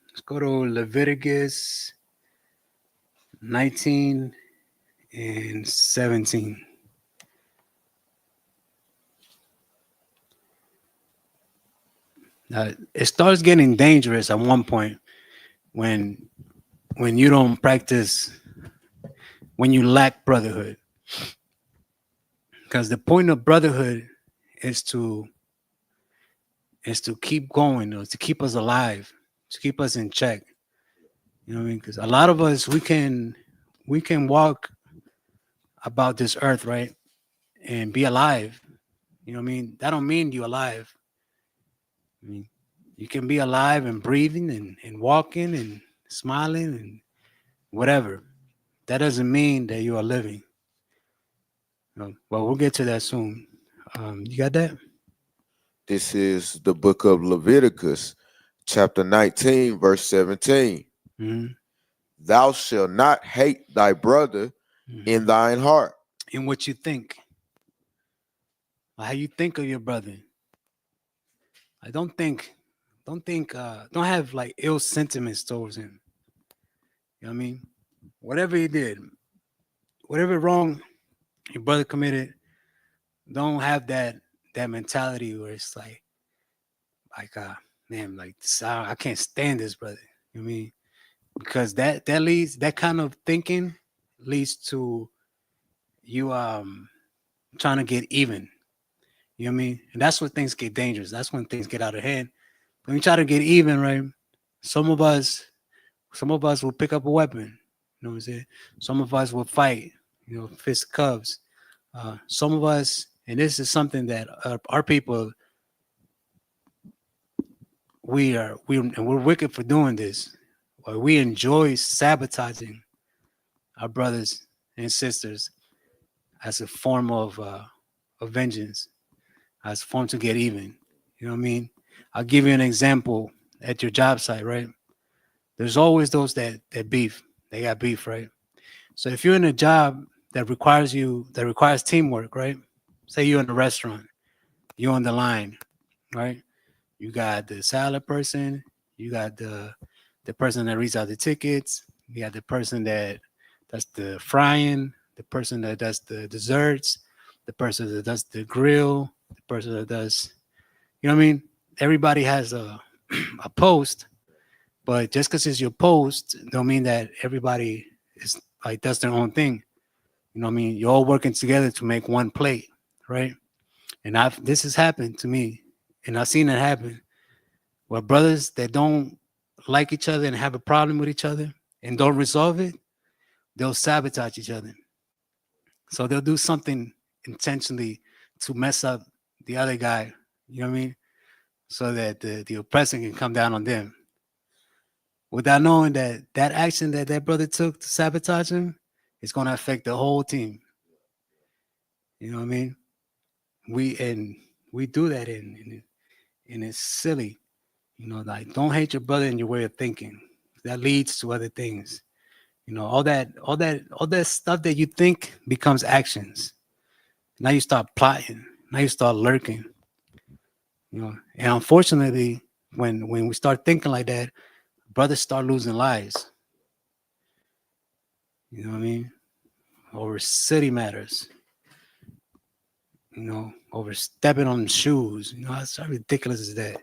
Let's go to Leviticus 19 and 17. It starts getting dangerous at one point when you don't practice, when you lack brotherhood. Because the point of brotherhood is to keep going, or to keep us alive, to keep us in check. You know what I mean? Because a lot of us, we can walk about this earth, right, and be alive. You know what I mean? That don't mean you're alive. I mean, you can be alive and breathing and walking and smiling and whatever. That doesn't mean that you are living. Well, we'll get to that soon. You got that? This is the book of Leviticus, chapter 19, verse 17. Mm-hmm. Thou shalt not hate thy brother in thine heart. In what you think. How you think of your brother. I don't have like ill sentiments towards him. You know what I mean? Whatever he did, whatever wrong your brother committed, don't have that mentality where it's like man, like I can't stand this brother. You know what I mean? Because that kind of thinking leads to you trying to get even. You know what I mean? And that's when things get dangerous. That's when things get out of hand. When you try to get even, right? Some of us, some of us will pick up a weapon. You know what I'm saying? Some of us will fight. You know, fist cuffs. Some of us, and this is something that our people, we're wicked for doing this. We enjoy sabotaging our brothers and sisters as a form of vengeance, as a form to get even. You know what I mean? I'll give you an example at your job site, right? There's always those that beef. They got beef, right? So if you're in a job that requires teamwork, right? Say you're in a restaurant, you're on the line, right? You got the salad person, you got the person that reads out the tickets, you got the person that does the frying, the person that does the desserts, the person that does the grill, the person that does, you know what I mean? Everybody has a a post, but just because it's your post, don't mean that everybody is like does their own thing. You know what I mean? You're all working together to make one plate, right? And I've this has happened to me, and I've seen it happen where brothers that don't like each other and have a problem with each other and don't resolve it, they'll sabotage each other. So they'll do something intentionally to mess up the other guy. You know what I mean? So that the oppressor can come down on them without knowing that that action that that brother took to sabotage him is going to affect the whole team. You know what I mean? We do that and it's silly. You know, like don't hate your brother in your way of thinking. That leads to other things. You know, all that stuff that you think becomes actions. Now you start plotting. Now you start lurking. You know, and unfortunately, when we start thinking like that, brothers start losing lives. You know what I mean? Over city matters. You know, over stepping on shoes. You know, how ridiculous is that?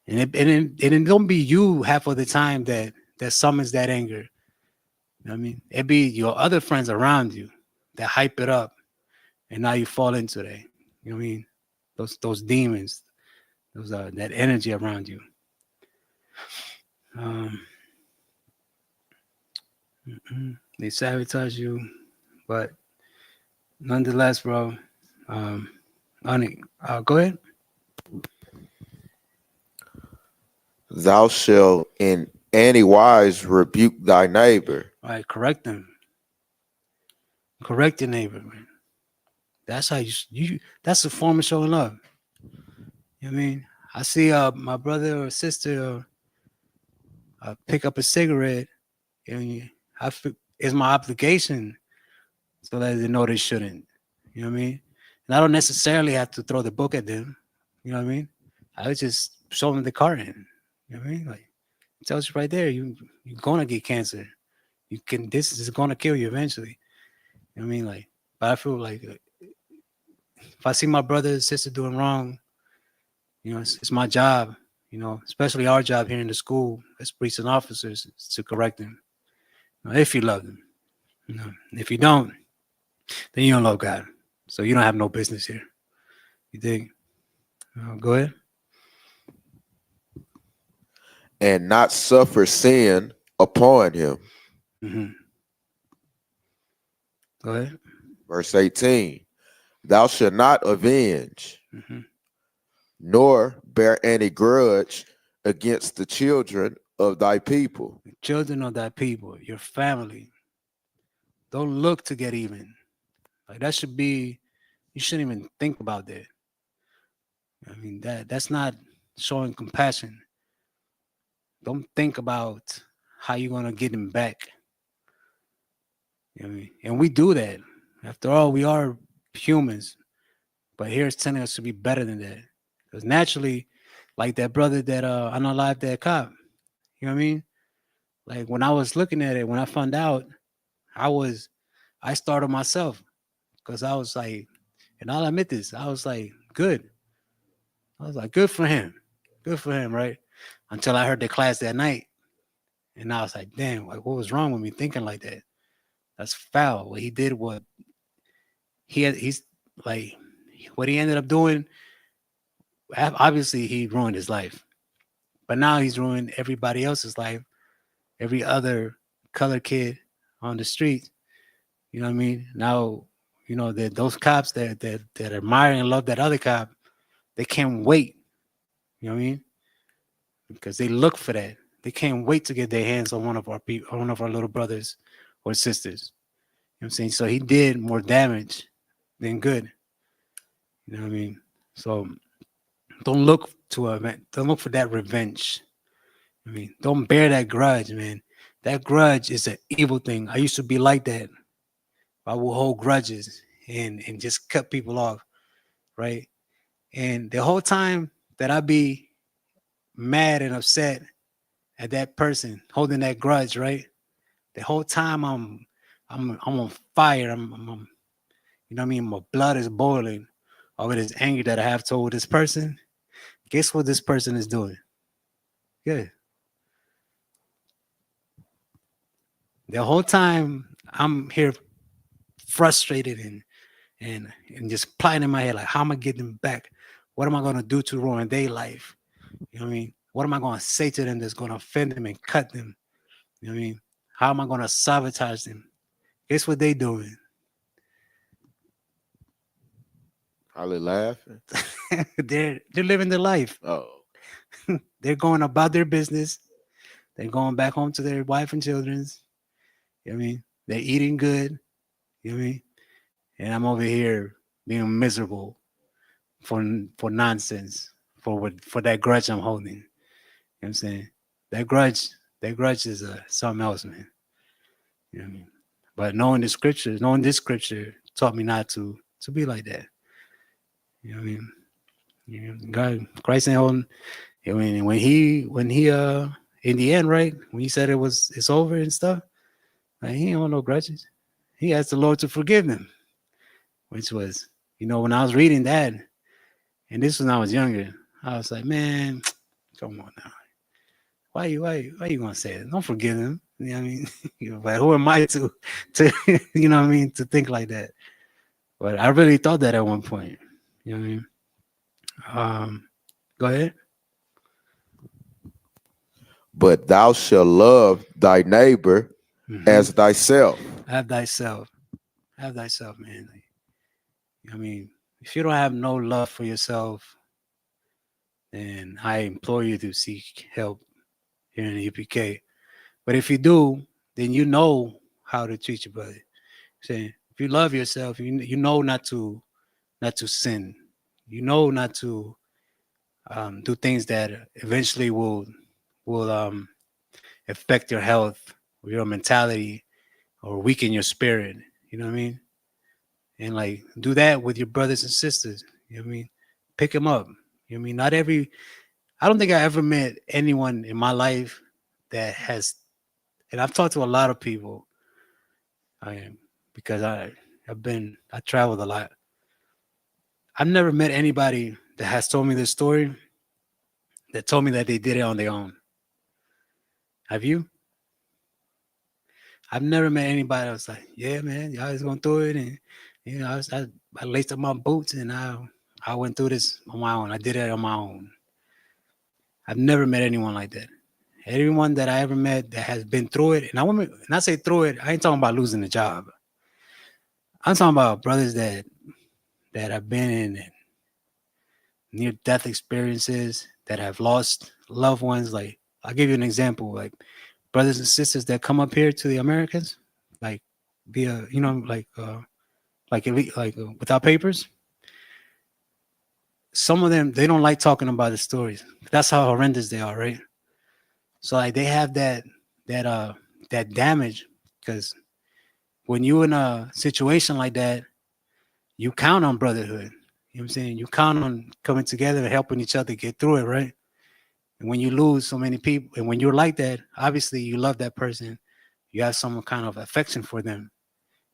And it don't be you half of the time that summons that anger. You know what I mean? It be your other friends around you that hype it up, and now you fall into that. You know what I mean? Those demons, those that energy around you. Um, they sabotage you, but nonetheless, bro. Um, go ahead. Thou shalt in any wise rebuke thy neighbor. All right, correct them. Correct your neighbor, man. That's how you. That's a form of showing love. You know what I mean? I see my brother or sister pick up a cigarette, and it's my obligation so that they know they shouldn't. You know what I mean? And I don't necessarily have to throw the book at them. You know what I mean? I would just show them the carton. You know what I mean? Like it tells you right there, you're gonna get cancer. This is gonna kill you eventually. You know what I mean? Like, but I feel like if I see my brother or sister doing wrong, you know, it's my job, you know, especially our job here in the school as police and officers is to correct them. You know, if you love them. You know, if you don't, then you don't love God. So you don't have no business here. You dig? Go ahead. And not suffer sin upon him. Mm-hmm. Go ahead. Verse 18. Thou shalt not avenge, Mm-hmm. nor bear any grudge against the children of thy people. The children of thy people, your family. Don't look to get even. Like that should be, you shouldn't even think about that. I mean, that's not showing compassion. Don't think about how you're gonna get them back. You know what I mean? And we do that. After all, we are humans, but here it's telling us to be better than that. Because naturally, Like that brother that unalived that cop. You know what I mean? Like when I was looking at it, when I found out, I started myself because I was like, and I'll admit this, I was like, good. I was like, good for him. Good for him, right? Until I heard the class that night. And I was like, damn, like what was wrong with me thinking like that? That's foul. What he did, what he's like, what he ended up doing, obviously he ruined his life. But now he's ruined everybody else's life, every other colored kid on the street. You know what I mean? Now, you know, that those cops that admire and love that other cop, they can't wait. You know what I mean? Because they look for that. They can't wait to get their hands on one of our people, one of our little brothers or sisters. You know what I'm saying? So he did more damage than good. You know what I mean? So don't look don't look for that revenge. I mean, don't bear that grudge, man. That grudge is an evil thing. I used to be like that. I will hold grudges and just cut people off, right? And the whole time that I be mad and upset at that person holding that grudge, right? The whole time I'm on fire. I'm you know what I mean? My blood is boiling over this anger that I have toward this person. Guess what this person is doing? Good. The whole time I'm here frustrated and just plotting in my head like how am I getting them back? What am I gonna do to ruin their life? You know what I mean? What am I gonna say to them that's gonna offend them and cut them? You know what I mean? How am I gonna sabotage them? Guess what they doing? Probably laughing. they're living their life. Oh, They're going about their business. They're going back home to their wife and children's. You know what I mean? They're eating good. You know what I mean? And I'm over here being miserable for nonsense, for that grudge I'm holding. You know what I'm saying? That grudge is something else, man. You know what I mean? But knowing this scripture taught me not to be like that. You know what I mean? You know, God, Christ ain't holding. I mean, when he in the end, right? When he said it's over and stuff, like he ain't hold no grudges. He asked the Lord to forgive them, which was, you know, when I was reading that, and this was when I was younger, I was like, man, come on now. Why you gonna say it? Don't forgive him. You know what I mean? But who am I to you know what I mean, to think like that? But I really thought that at one point. You know what I mean? Go ahead. but thou shalt love thy neighbor as thyself. Have thyself. Have thyself, man. Like, I mean, if you don't have no love for yourself, then I implore you to seek help here in the UPK. But if you do, then you know how to treat your brother. Saying if you love yourself, you know not to sin. You know not to do things that eventually will affect your health or your mentality or weaken your spirit. You know what I mean? And like do that with your brothers and sisters. You know what I mean? Pick them up. You know what I mean? I don't think I ever met anyone in my life that has, and I've talked to a lot of people. Because I traveled a lot. I've never met anybody that has told me this story that told me that they did it on their own. Have you? I've never met anybody that was like, yeah, man, y'all just going through it. And, you know, I laced up my boots and I went through this on my own. I did it on my own. I've never met anyone like that. Everyone that I ever met that has been through it, and I say through it, I ain't talking about losing the job. I'm talking about brothers that have been in near-death experiences, that have lost loved ones. Like, I'll give you an example. Like, brothers and sisters that come up here to the Americans, like, via, you know, like without papers. Some of them, they don't like talking about the stories. That's how horrendous they are, right? So, like, they have that damage because when you're in a situation like that, you count on brotherhood. You know what I'm saying? You count on coming together and helping each other get through it, right? And when you lose so many people, and when you're like that, obviously you love that person, you have some kind of affection for them.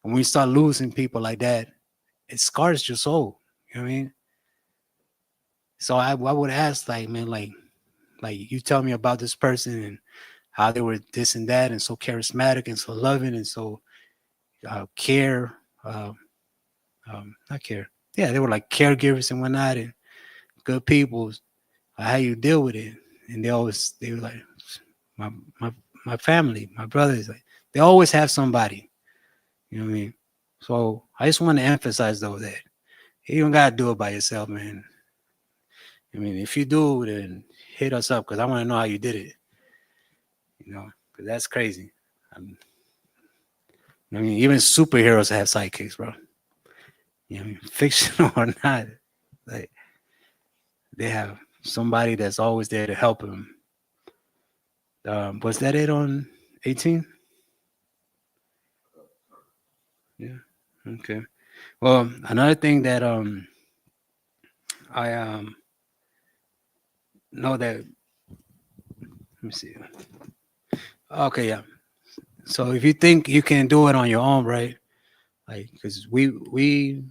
And when you start losing people like that, it scars your soul. You know what I mean? So I would ask, like, man, like you tell me about this person and how they were this and that and so charismatic and so loving and so care, uh, not care. Yeah, they were like caregivers and whatnot and good people. How you deal with it? And they were like my my my family, my brothers. Like they always have somebody. You know what I mean? So I just want to emphasize though that you don't gotta do it by yourself, man. I mean, if you do, then hit us up because I want to know how you did it. You know, because that's crazy. I mean, even superheroes have sidekicks, bro. You know, fictional or not, like they have somebody that's always there to help them. Was that it on 18? Yeah. Okay. Well, another thing that I know that let me see. Okay, yeah. So if you think you can do it on your own, right? Like, because we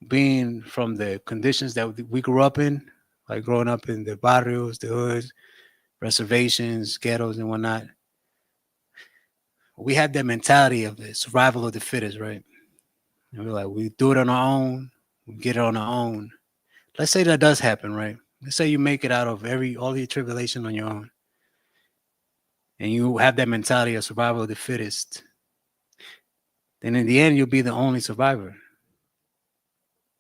being from the conditions that we grew up in, like growing up in the barrios, the hoods, reservations, ghettos, and whatnot, we have that mentality of the survival of the fittest, right? And we're like, we do it on our own, we get it on our own. Let's say that does happen, right? Let's say you make it out of all your tribulation on your own, and you have that mentality of survival of the fittest. Then in the end, you'll be the only survivor.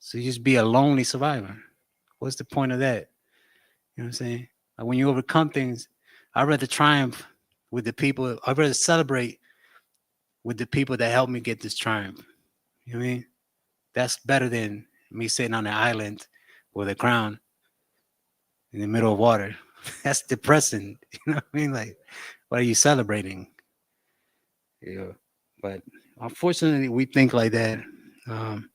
So you just be a lonely survivor. What's the point of that? You know what I'm saying? Like when you overcome things, I'd rather triumph with the people. I'd rather celebrate with the people that helped me get this triumph. You know what I mean? That's better than me sitting on an island with a crown in the middle of water. That's depressing. You know what I mean? Like, what are you celebrating? Yeah. But unfortunately, we think like that. Um,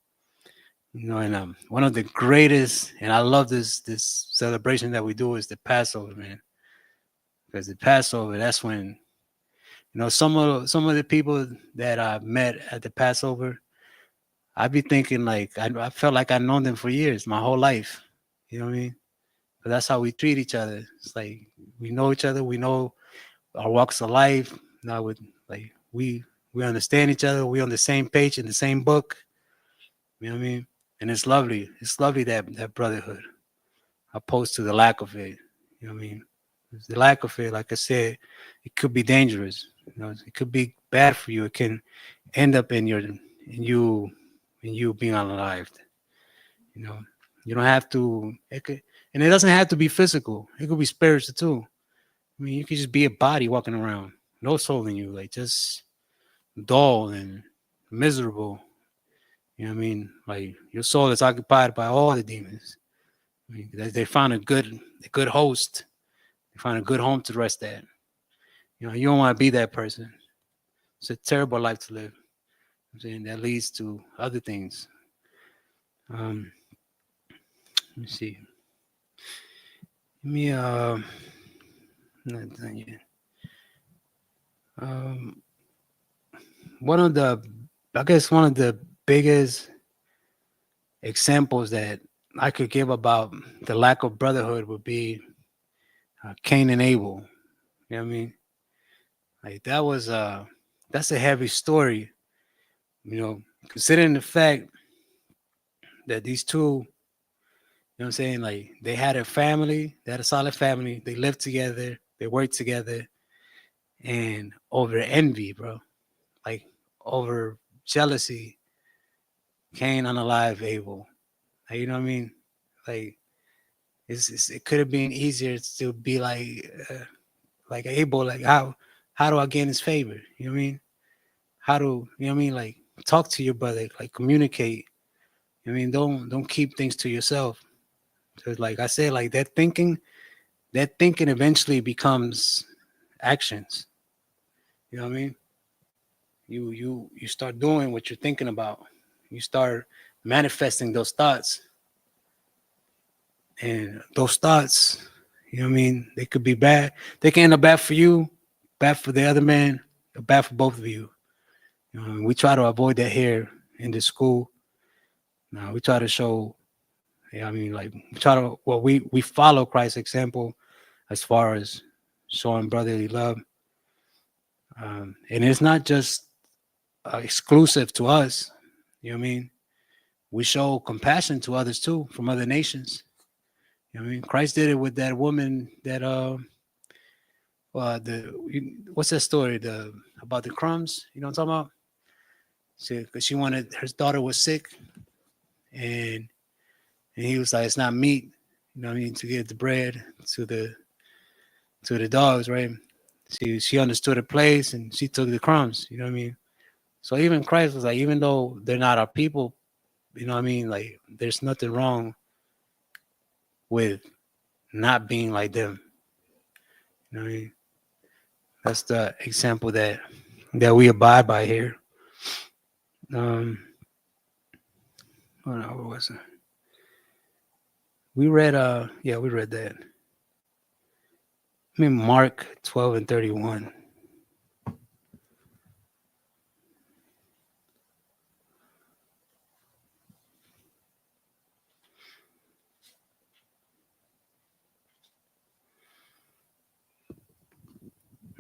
and one of the greatest, and I love this celebration that we do is the Passover, man. Because the Passover, that's when some of the people that I met at the Passover, I'd be thinking like I felt like I've known them for years, my whole life. You know what I mean? But that's how we treat each other. It's like we know each other, we know our walks of life. Now with like we understand each other, we're on the same page in the same book. You know what I mean? And it's lovely. It's lovely that brotherhood, opposed to the lack of it. You know what I mean? The lack of it, like I said, it could be dangerous. You know, it could be bad for you. It can end up in you being unalived. You know, you don't have to. And it doesn't have to be physical. It could be spiritual too. I mean, you could just be a body walking around, no soul in you, like just dull and miserable. You know what I mean? Like your soul is occupied by all the demons. I mean, they found a good host. They find a good home to rest at. You know, you don't want to be that person. It's a terrible life to live. I'm saying that leads to other things. Um, let me see. Let me not done yet. Um, one of the, I guess one of the biggest examples that I could give about the lack of brotherhood would be Cain and Abel. You know what I mean? Like that's a heavy story. You know, considering the fact that these two, you know what I'm saying, like they had a family, they had a solid family, they lived together, they worked together, and over envy, bro, like over jealousy, Cain unalive Abel. Like, you know what I mean? Like it could have been easier to be like Abel, like how do I gain his favor? You know what I mean? How do you know what I mean? Like talk to your brother, like communicate. I mean, don't keep things to yourself. Because like I said, like that thinking eventually becomes actions. You know what I mean? You start doing what you're thinking about. You start manifesting those thoughts. And those thoughts You know what I mean? They could be bad. They can end up bad for you, bad for the other man, or bad for both of you. You know, we try to avoid that here in the school. Now we try to show. Yeah, I mean, like we try to. Well, we follow Christ's example as far as showing brotherly love, and it's not just exclusive to us. You know what I mean? We show compassion to others too, from other nations. You know what I mean? Christ did it with that woman that what's that story about the crumbs? You know what I'm talking about? Because she wanted her daughter was sick, and he was like, "It's not meat, you know what I mean, to give the bread to the dogs, right?" She understood her place, and she took the crumbs. You know what I mean? So even Christ was like, even though they're not our people, you know what I mean? Like, there's nothing wrong with not being like them. You know what I mean? That's the example that we abide by here. Oh no, what was it? We read we read that. I mean Mark 12 and 31.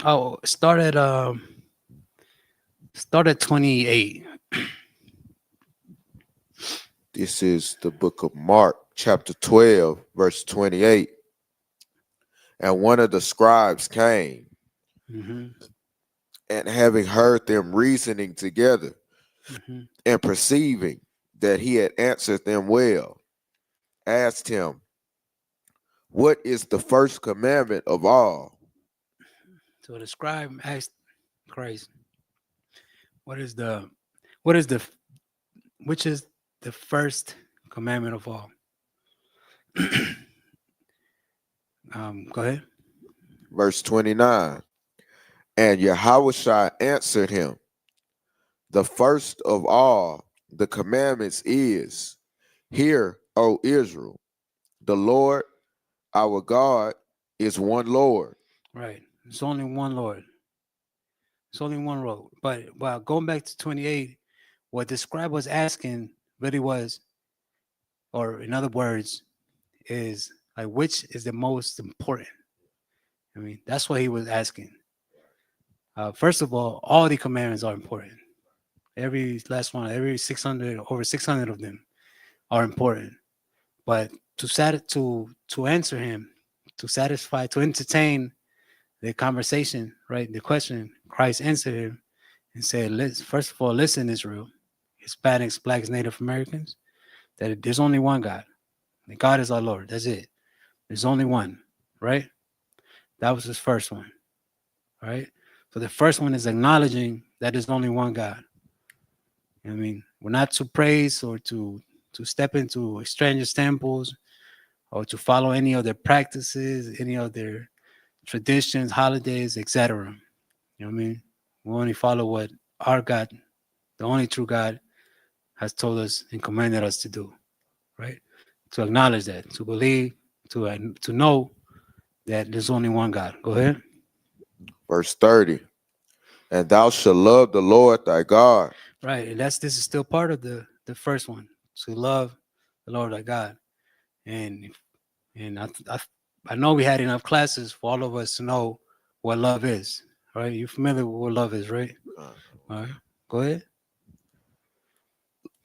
Oh, start at 28. This is the book of Mark, chapter 12, verse 28. And one of the scribes came, Mm-hmm. and having heard them reasoning together, Mm-hmm. and perceiving that he had answered them well, asked him, "What is the first commandment of all?" So the scribe asked Christ, what is the what is the which is the first commandment of all? Go ahead. Verse 29. And Yahushua answered him, "The first of all the commandments is, Hear, O Israel, the Lord our God is one Lord." Right. It's only one Lord. It's only one road. But going back to 28, what the scribe was asking really was, or in other words, is like which is the most important? I mean, that's what he was asking. First of all the commandments are important. Every last one, every 600, over 600 of them are important. But to answer him, to satisfy, to entertain the conversation, right? The question, Christ answered him and said, first of all, listen, Israel, Hispanics, Blacks, Native Americans, that there's only one God. And God is our Lord. That's it. There's only one, right? That was his first one, right? So the first one is acknowledging that there's only one God. I mean, we're not to praise or to step into strangers' temples or to follow any of their practices, any of their traditions, holidays, etc. You know what I mean? We only follow what our God, the only true God, has told us and commanded us to do, right? To acknowledge that, to believe, to know that there's only one God. Go ahead. Verse 30. And thou shalt love the Lord thy God. Right, and this is still part of the first one, to love the Lord thy God, and I know we had enough classes for all of us to know what love is. Right, you familiar with what love is, right? All right, go ahead.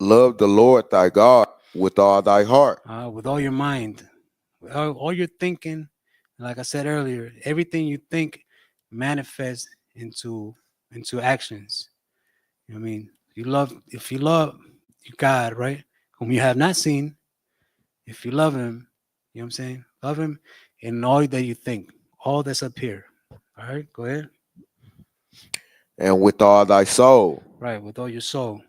Love the Lord thy God with all thy heart. With all your mind, with all your thinking. Like I said earlier, everything you think manifests into actions. You know what I mean? If you love God, right, whom you have not seen, if you love him, you know what I'm saying? Love him in all that you think, all that's up here. All right, go ahead. And with all thy soul. Right, with all your soul,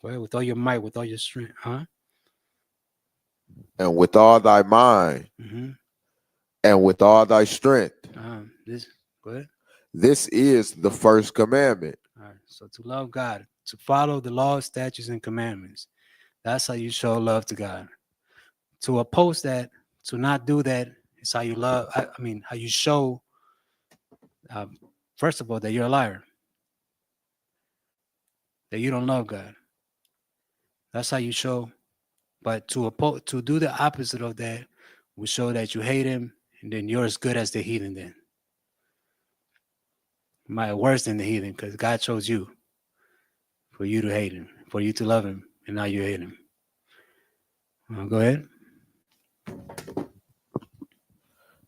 right, with all your might, with all your strength, huh? And with all thy mind. Mm-hmm. And with all thy strength. This, go ahead. This is the first commandment. All right, so to love God, to follow the laws, statutes, and commandments. That's how you show love to God. To oppose that, to not do that, It's how you love. I mean, how you show. First of all, that you're a liar. That you don't love God. That's how you show. But to do the opposite of that will show that you hate Him, and then you're as good as the heathen. Then, might worse than the heathen, because God chose you for you to hate Him, for you to love Him, and now you hate Him. Go ahead.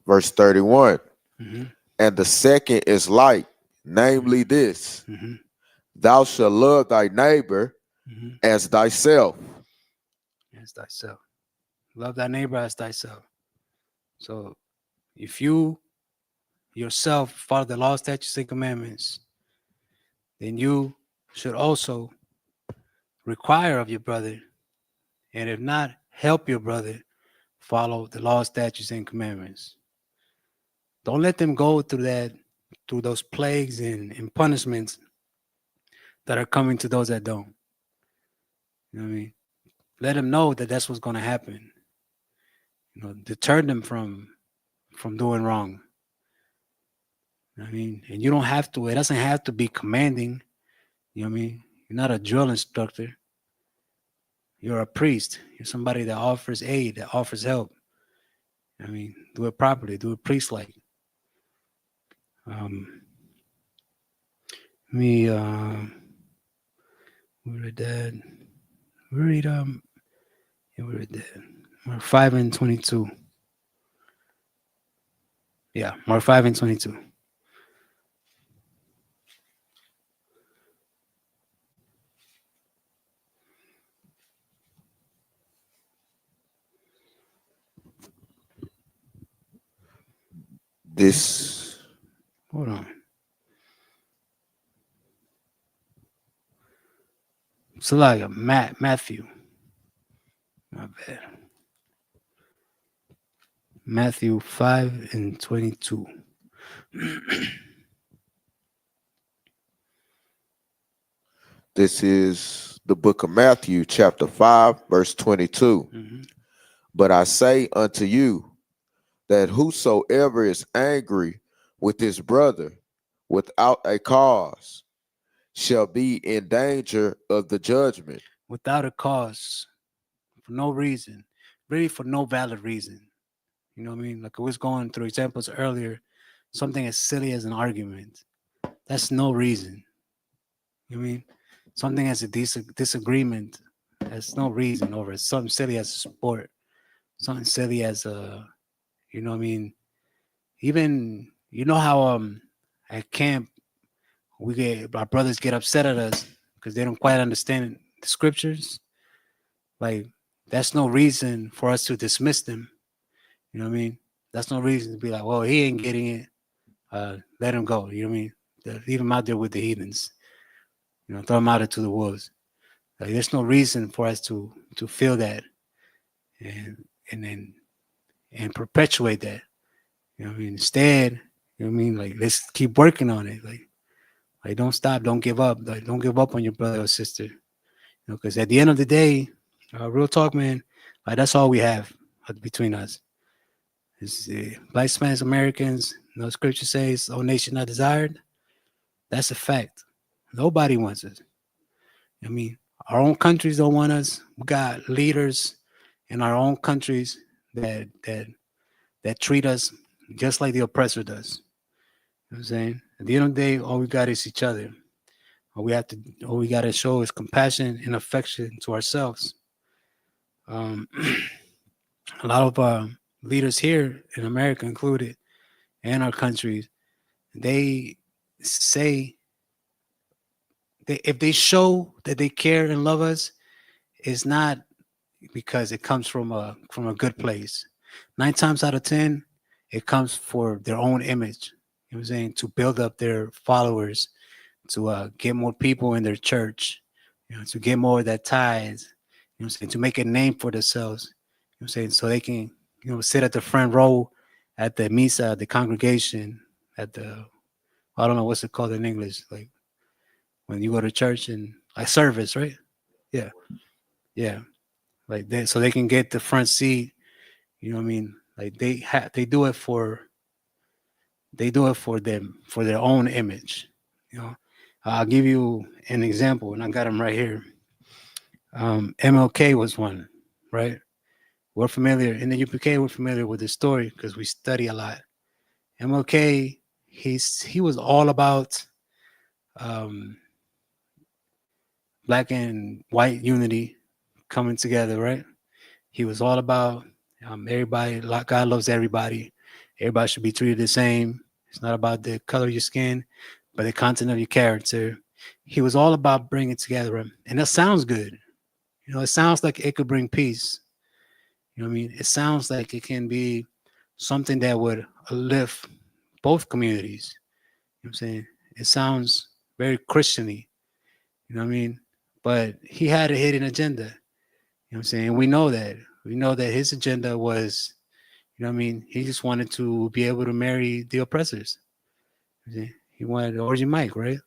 Verse 31. Mm-hmm. And the second is like, namely this: Mm-hmm. thou shalt love thy neighbor Mm-hmm. as thyself. As thyself. Love thy neighbor as thyself. So if you yourself follow the law, statutes, and commandments, then you should also require of your brother, and if not, help your brother follow the law, statutes, and commandments. Don't let them go through those plagues and punishments that are coming to those that don't. You know what I mean? Let them know that that's what's going to happen. You know, deter them from doing wrong. You know what I mean? And you don't have to, it doesn't have to be commanding. You know what I mean? You're not a drill instructor. You're a priest. You're somebody that offers aid, that offers help. I mean, do it properly, do it priest-like. We read that. We read yeah, we read that. Mark 5 and 22. Yeah, Mark 5 and 22. This Hold on. So like a Matthew. My bad. Matthew 5 and 22. this is the book of Matthew, chapter 5, verse 22. Mm-hmm. But I say unto you that whosoever is angry with his brother without a cause shall be in danger of the judgment. Without a cause, for no reason, really for no valid reason. You know what I mean? Like I was going through examples earlier, something as silly as an argument. That's no reason. You know what I mean? Something as a disagreement, has no reason over it. Something silly as a sport, something silly as a, you know what I mean? Even, you know how at camp, our brothers get upset at us because they don't quite understand the scriptures. Like, that's no reason for us to dismiss them. You know what I mean? That's no reason to be like, well, he ain't getting it. Let him go. You know what I mean? Leave him out there with the heathens. You know, throw him out into the wolves. Like, there's no reason for us to feel that and then perpetuate that. You know what I mean? Instead, you know what I mean? Like, let's keep working on it. Like don't stop, don't give up. Like, don't give up on your brother or sister. You know, because at the end of the day, real talk, man, like that's all we have between us. It's Black, Spanish, Americans. You know, scripture says, "Oh, nation not desired." That's a fact. Nobody wants us. I mean, our own countries don't want us. We got leaders in our own countries that treat us just like the oppressor does. You know what I'm saying? At the end of the day, all we got is each other. All we got to show is compassion and affection to ourselves. A lot of leaders here in America included, and our countries, they say if they show that they care and love us, it's not because it comes from a good place. 9 times out of 10, it comes for their own image. You know what I'm saying? To build up their followers, to get more people in their church, you know, to get more of that tithes, you know what I'm saying? To make a name for themselves, you know what I'm saying? So they can, you know, sit at the front row at the misa, the congregation, at the, I don't know what's it called in English, like when you go to church and like service, right? Yeah. Yeah. Like that, so they can get the front seat, you know what I mean? Like they do it for them, for their own image. You know, I'll give you an example, and I got them right here. MLK was one, right? We're familiar in the UPK. We're familiar with the story because we study a lot. MLK, he was all about um, black and white unity coming together, right? He was all about everybody. God loves everybody. Everybody should be treated the same. It's not about the color of your skin, but the content of your character. He was all about bringing together, and that sounds good. You know, it sounds like it could bring peace. You know what I mean? It sounds like it can be something that would lift both communities. You know what I'm saying? It sounds very Christiany. You know what I mean? But he had a hidden agenda. You know what I'm saying? We know that. We know that his agenda was, you know what I mean? He just wanted to be able to marry the oppressors. He wanted Orgy Mike, right?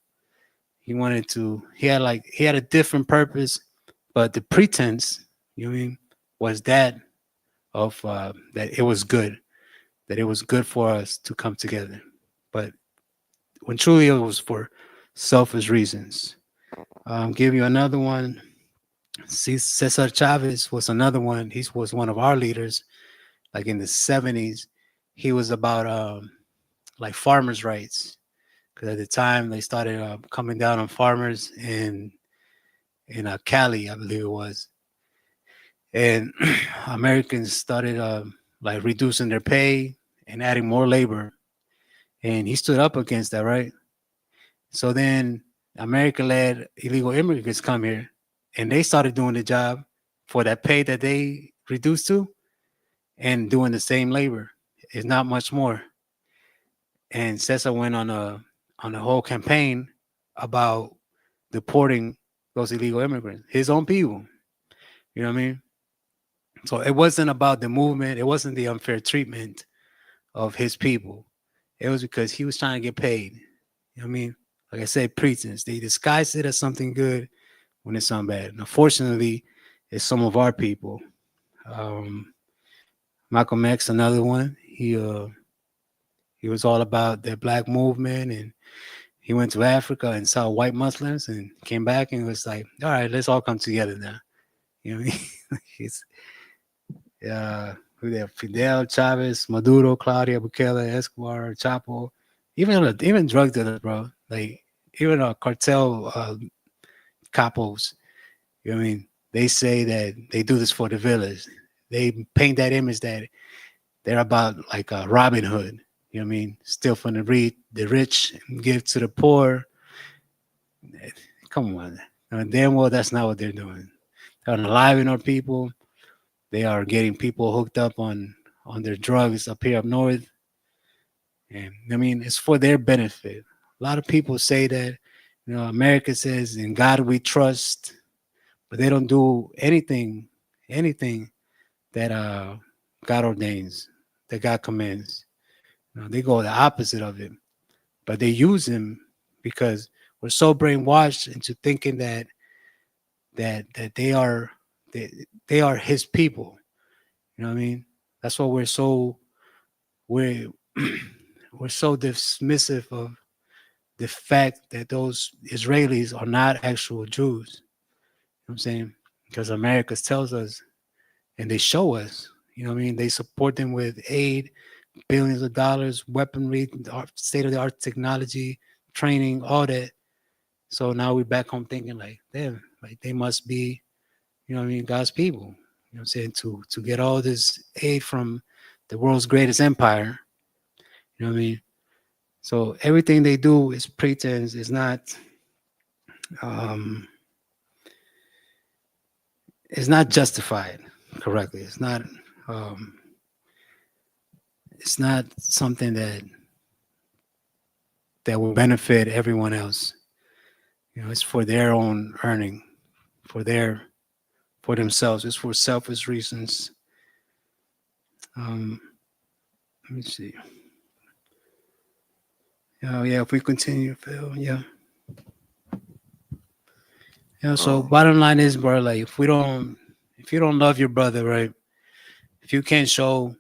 He wanted to, he had a different purpose, but the pretense, you know what I mean, was that of that it was good, that it was good for us to come together. But when truly it was for selfish reasons. Give you another one. Cesar Chavez was another one. He was one of our leaders, like in the 70s. He was about like farmers' rights, because at the time they started coming down on farmers in Cali, I believe it was, and Americans started like reducing their pay and adding more labor, and he stood up against that, right? So then American-led illegal immigrants come here, and they started doing the job for that pay that they reduced to, and doing the same labor. It's not much more. And Cesar went on a whole campaign about deporting those illegal immigrants, his own people. You know what I mean? So it wasn't about the movement. It wasn't the unfair treatment of his people. It was because he was trying to get paid. You know what I mean? Like I said, pretense. They disguise it as something good when it's something bad. And unfortunately, it's some of our people. Um, Malcolm X, another one. He was all about the black movement, and he went to Africa and saw white Muslims and came back and was like, all right, let's all come together now. You know what I mean? He's who there? Fidel, Chavez, Maduro, Claudia, Bukele, Escobar, Chapo, even drug dealers, bro. Like even cartel capos. You know what I mean? They say that they do this for the villas. They paint that image that they're about like Robin Hood. You know what I mean? Steal from the rich and give to the poor. Come on. Damn well that's not what they're doing. They're unaliving our people. They are getting people hooked up on their drugs up here up north. And I mean, it's for their benefit. A lot of people say that, you know, America says, in God we trust, but they don't do anything that God ordains, that God commands. You know, they go the opposite of it, but they use him because we're so brainwashed into thinking that they are his people. You know what I mean? That's why we're we're so dismissive of the fact that those Israelis are not actual Jews. You know what I'm saying? Because America tells us and they show us, you know what I mean? They support them with aid, billions of dollars, weaponry, state of the art technology, training, all that. So now we're back home thinking like, damn, like they must be, you know what I mean, God's people. You know what I'm saying? To get all this aid from the world's greatest empire. You know what I mean? So everything they do is pretense, is not um it's not justified correctly. Um it's not something that will benefit everyone else. You know, it's for their own earning, for themselves. It's for selfish reasons. Um let me see. Oh yeah, if we continue, Phil, yeah. Yeah, so bottom line is, bro, like if you don't love your brother, right? If you can't show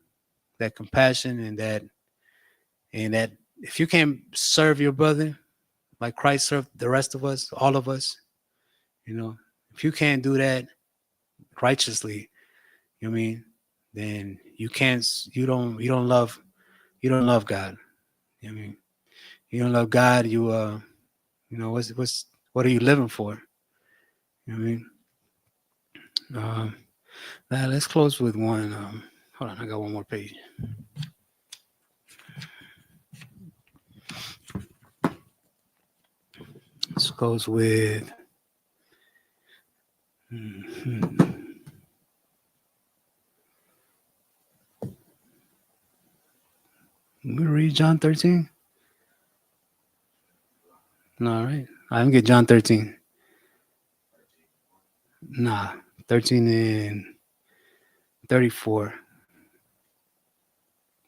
that compassion, and that if you can't serve your brother like Christ served the rest of us, all of us, if you can't do that righteously, you know what I mean, then you don't love God. You know what I mean, you don't love God. What are you living for? You know what I mean? Now let's close with one. Hold on, I got one more page. This goes with. We read John 13. No, all right. I didn't get John 13. Nah, 13 and 34.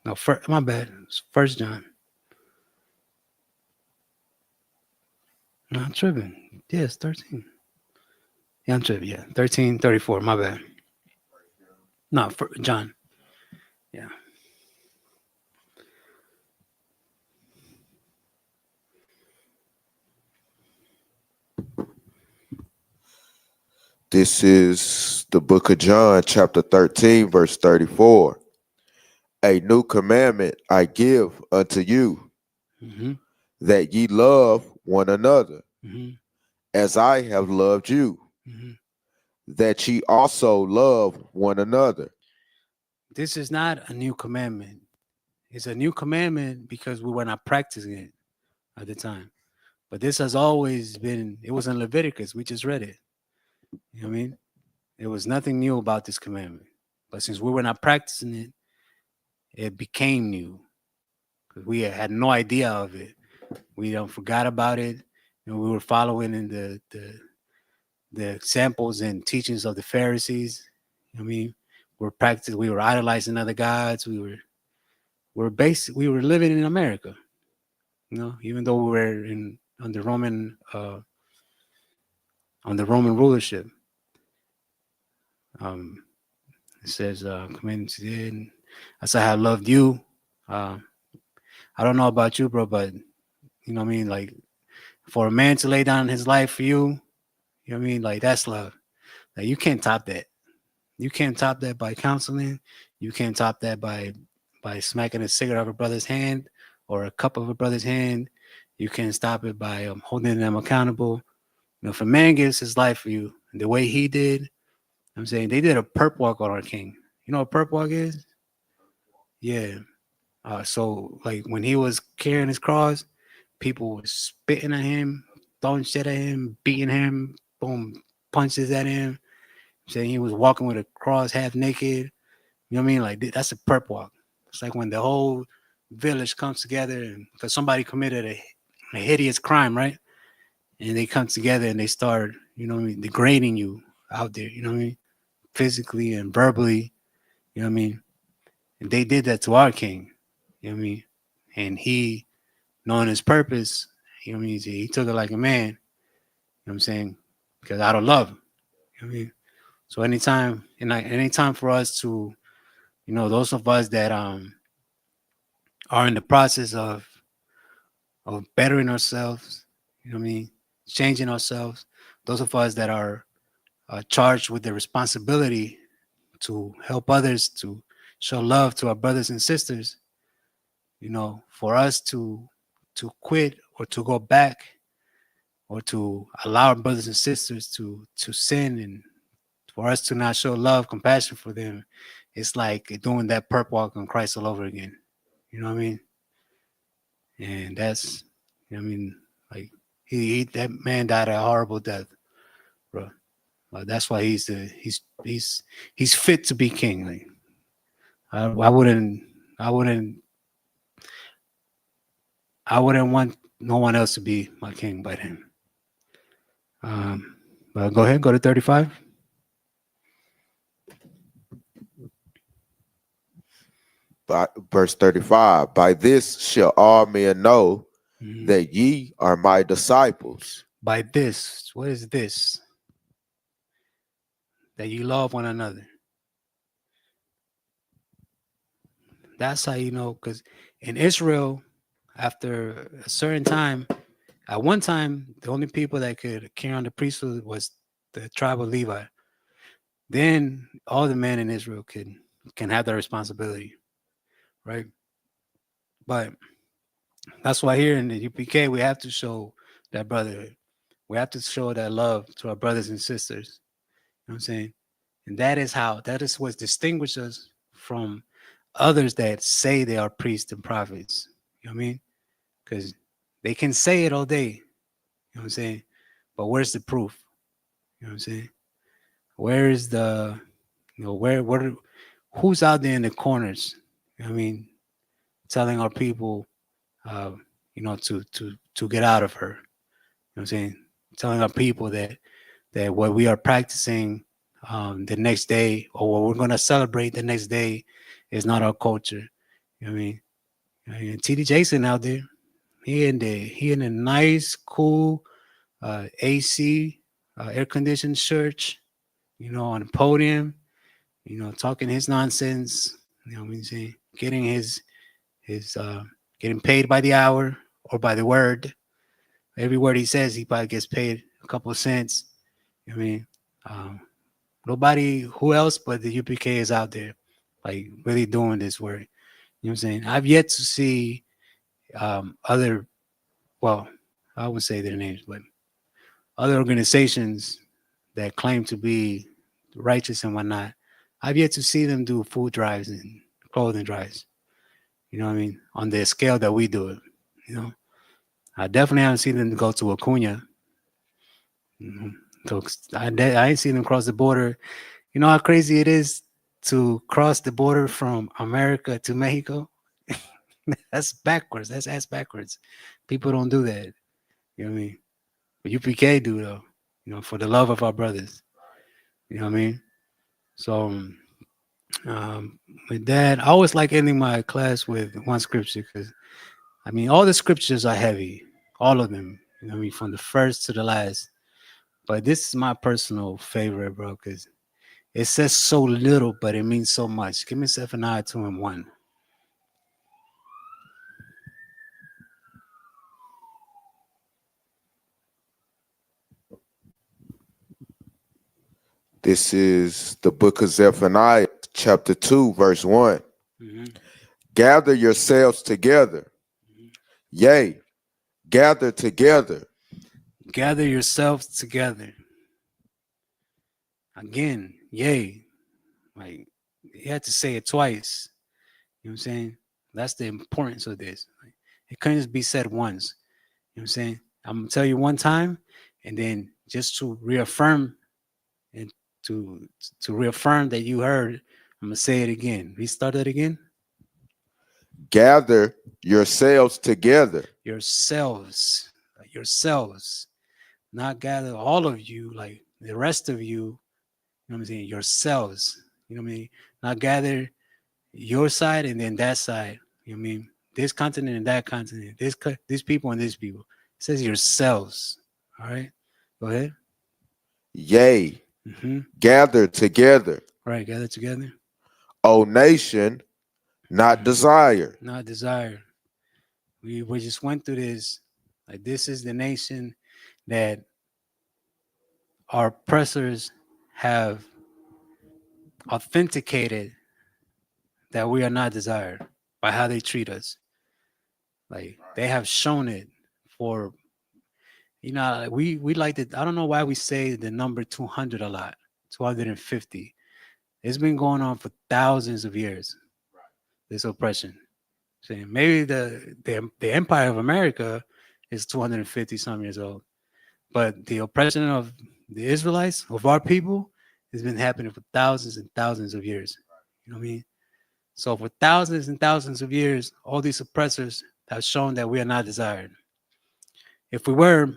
No, my bad. It's First John. No, I'm tripping. Yes, 13. Yeah, I'm tripping. Yeah, 13, 34. My bad. No, John. Yeah. This is the book of John, chapter 13, verse 34. A new commandment I give unto you, Mm-hmm. that ye love one another, Mm-hmm. as I have loved you, Mm-hmm. that ye also love one another. This is not a new commandment. It's a new commandment because we were not practicing it at the time. But this has always been, it was in Leviticus. We just read it. You know what I mean? There was nothing new about this commandment. But since we were not practicing it, it became new because we had no idea of it. We don't forgot about it. We were following in the examples and teachings of the Pharisees. You know what I mean? We were idolizing other gods. We were living in America. Even though we were on the Roman rulership. It says, "Command to did, as I have loved you." I don't know about you, bro, but you know what I mean. Like for a man to lay down his life for you, you know what I mean. Like that's love. Like you can't top that. You can't top that by counseling. You can't top that by smacking a cigarette of a brother's hand or a cup of a brother's hand. You can't stop it by holding them accountable. If a man gives his life for you the way he did, I'm saying they did a perp walk on our king. You know what perp walk is? Yeah. So like when he was carrying his cross, people were spitting at him, throwing shit at him, beating him, boom, punches at him. Saying he was walking with a cross half naked. You know what I mean? Like that's a perp walk. It's like when the whole village comes together and because somebody committed a hideous crime, right? And they come together and they start, you know what I mean, degrading you out there, you know what I mean? Physically and verbally, you know what I mean? And they did that to our king, you know what I mean? And he, knowing his purpose, you know what I mean? He took it like a man, you know what I'm saying? Because out of love, you know what I mean? So anytime for us to, those of us that are in the process of bettering ourselves, you know what I mean, changing ourselves, those of us that are charged with the responsibility to help others, to show love to our brothers and sisters, for us to quit or to go back or to allow our brothers and sisters to sin and for us to not show love, compassion for them, it's like doing that perp walk on Christ all over again. You know what I mean? And that's, I mean, like that man died a horrible death, bro. That's why he's fit to be king. Like I wouldn't want no one else to be my king but him. But go ahead, go to 35. By verse 35, by this shall all men know that ye are my disciples. By this, what is this? That you love one another. That's how you know, because in Israel, after a certain time, at one time, the only people that could carry on the priesthood was the tribe of Levi. Then all the men in Israel can have that responsibility, right? But that's why here in the UPK we have to show that brotherhood. We have to show that love to our brothers and sisters. You know what I'm saying? And that is what distinguishes us from others that say they are priests and prophets. You know what I mean? Because they can say it all day. You know what I'm saying? But where's the proof? You know what I'm saying? Where is the, who's out there in the corners? You know what I mean? Telling our people, uh, to get out of her. You know what I'm saying? Telling our people that what we are practicing the next day or what we're going to celebrate the next day is not our culture. You know what I mean? TD Jason out there, he in a nice, cool AC, air conditioned church, on the podium, talking his nonsense. You know what I'm saying? Getting his getting paid by the hour or by the word. Every word he says, he probably gets paid a couple of cents. You know what I mean? Um, Nobody, who else but the UPK is out there, like really doing this work. You know what I'm saying? I've yet to see other, well, I wouldn't say their names, but other organizations that claim to be righteous and whatnot. I've yet to see them do food drives and clothing drives. You know what I mean? On the scale that we do it. You know, I definitely haven't seen them go to Acuna. So I ain't seen them cross the border. You know how crazy it is to cross the border from America to Mexico? That's backwards. That's ass backwards. People don't do that. You know what I mean? But UPK do though. For the love of our brothers. You know what I mean? So with that, I always like ending my class with one scripture because I mean all the scriptures are heavy, all of them. You know what I mean, from the first to the last. But this is my personal favorite, bro, because it says so little, but it means so much. Give me Zephaniah 2:1. This is the book of Zephaniah, chapter 2, verse 1. Mm-hmm. Gather yourselves together. Yea, gather together. Gather yourselves together. Again, yay. Like, you had to say it twice. You know what I'm saying? That's the importance of this. Like, it couldn't just be said once. You know what I'm saying? I'm going to tell you one time, and then just to reaffirm and to reaffirm that you heard, I'm going to say it again. Restart it again. Gather yourselves together. Yourselves. Not gather all of you, like the rest of you. You know what I'm saying? Yourselves. You know what I mean? Not gather your side and then that side. You know what I mean? This continent and that continent. These people and these people. It says yourselves. All right. Go ahead. Yea, Mm-hmm. gather together. Right. Gather together. O nation, not desire. Not desire. We just went through this. Like, this is the nation that our oppressors have authenticated that we are not desired by how they treat us. Like, they have shown it for, we like to, I don't know why we say the number 200 a lot, 250. It's been going on for thousands of years, this oppression. Saying maybe the Empire of America is 250 some years old, but the oppression of the Israelites, of our people, has been happening for thousands and thousands of years. You know what I mean? So for thousands and thousands of years, all these oppressors have shown that we are not desired. If we were,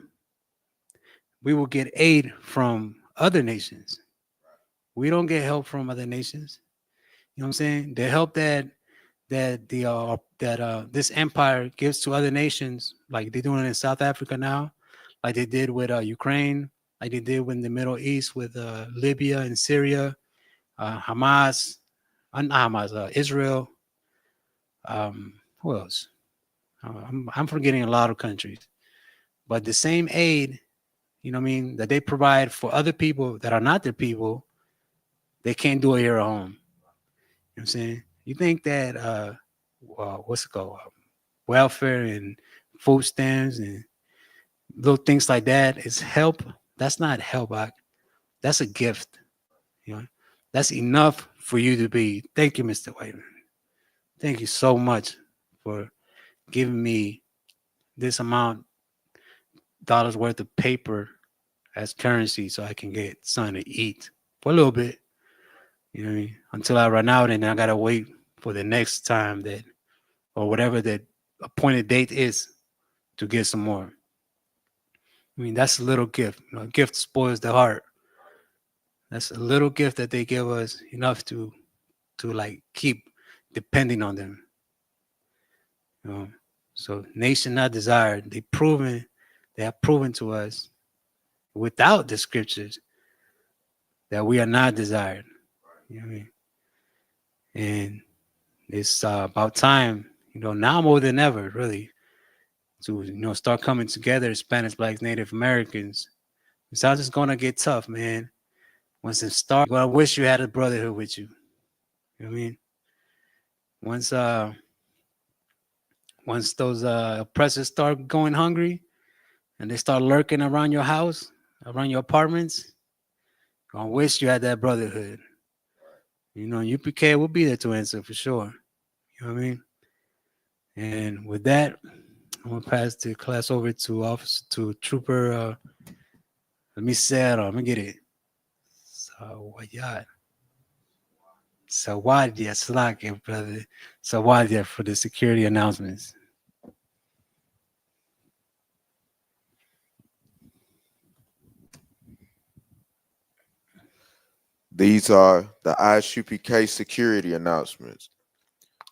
we will get aid from other nations. We don't get help from other nations. You know what I'm saying? The help that this empire gives to other nations, like they're doing it in South Africa now, like they did with Ukraine, like they did in the Middle East with Libya and Syria, Hamas, not Hamas, Israel. Who else? I'm forgetting a lot of countries, but the same aid, you know what I mean, that they provide for other people that are not their people, they can't do it here at home. You know what I'm saying? You think that what's it called? Welfare and food stamps and little things like that is help. That's not help. That's a gift. You know, that's enough for you to be. Thank you, Mr. Whiteman. Thank you so much for giving me this amount dollars worth of paper as currency so I can get something to eat for a little bit. You know what I mean? Until I run out and I gotta wait for the next time that or whatever that appointed date is to get some more. I mean, that's a little gift. You know, a gift spoils the heart. That's a little gift that they give us enough to like keep depending on them. You know? So nation not desired. They have proven to us without the scriptures that we are not desired. You know what I mean? And it's about time, now more than ever, really, to start coming together, Spanish, Blacks, Native Americans. It's not just gonna get tough, man. Once it starts, well, I wish you had a brotherhood with you. You know what I mean? Once once those oppressors start going hungry and they start lurking around your house, around your apartments, I wish you had that brotherhood. UPK will be there to answer for sure. You know what I mean? And with that, I'm gonna pass the class over to Trooper. Let me say it. Let me get it. Sawayat. Sawadia, Slack, brother. Sawadia for the security announcements. These are the ISUPK security announcements.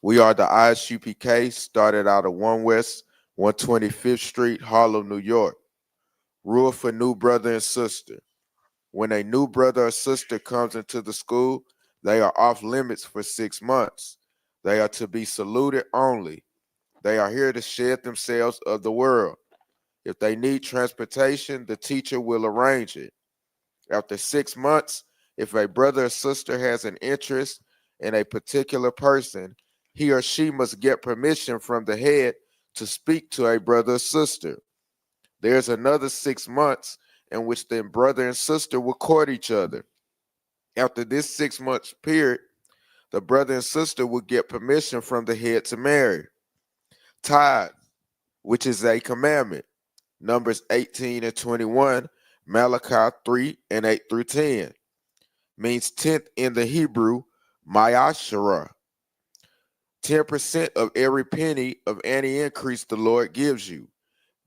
We are the ISUPK, started out of 1 West 125th Street, Harlem, New York. Rule for new brother and sister. When a new brother or sister comes into the school, they are off limits for 6 months. They are to be saluted only. They are here to shed themselves of the world. If they need transportation, the teacher will arrange it. After 6 months, if a brother or sister has an interest in a particular person, he or she must get permission from the head to speak to a brother or sister. There's another 6 months in which the brother and sister will court each other. After this 6 months period, the brother and sister will get permission from the head to marry. Tithe, which is a commandment, Numbers 18 and 21, Malachi 3 and 8 through 10, means tenth in the Hebrew, Ma'ashara. 10% of every penny of any increase the Lord gives you.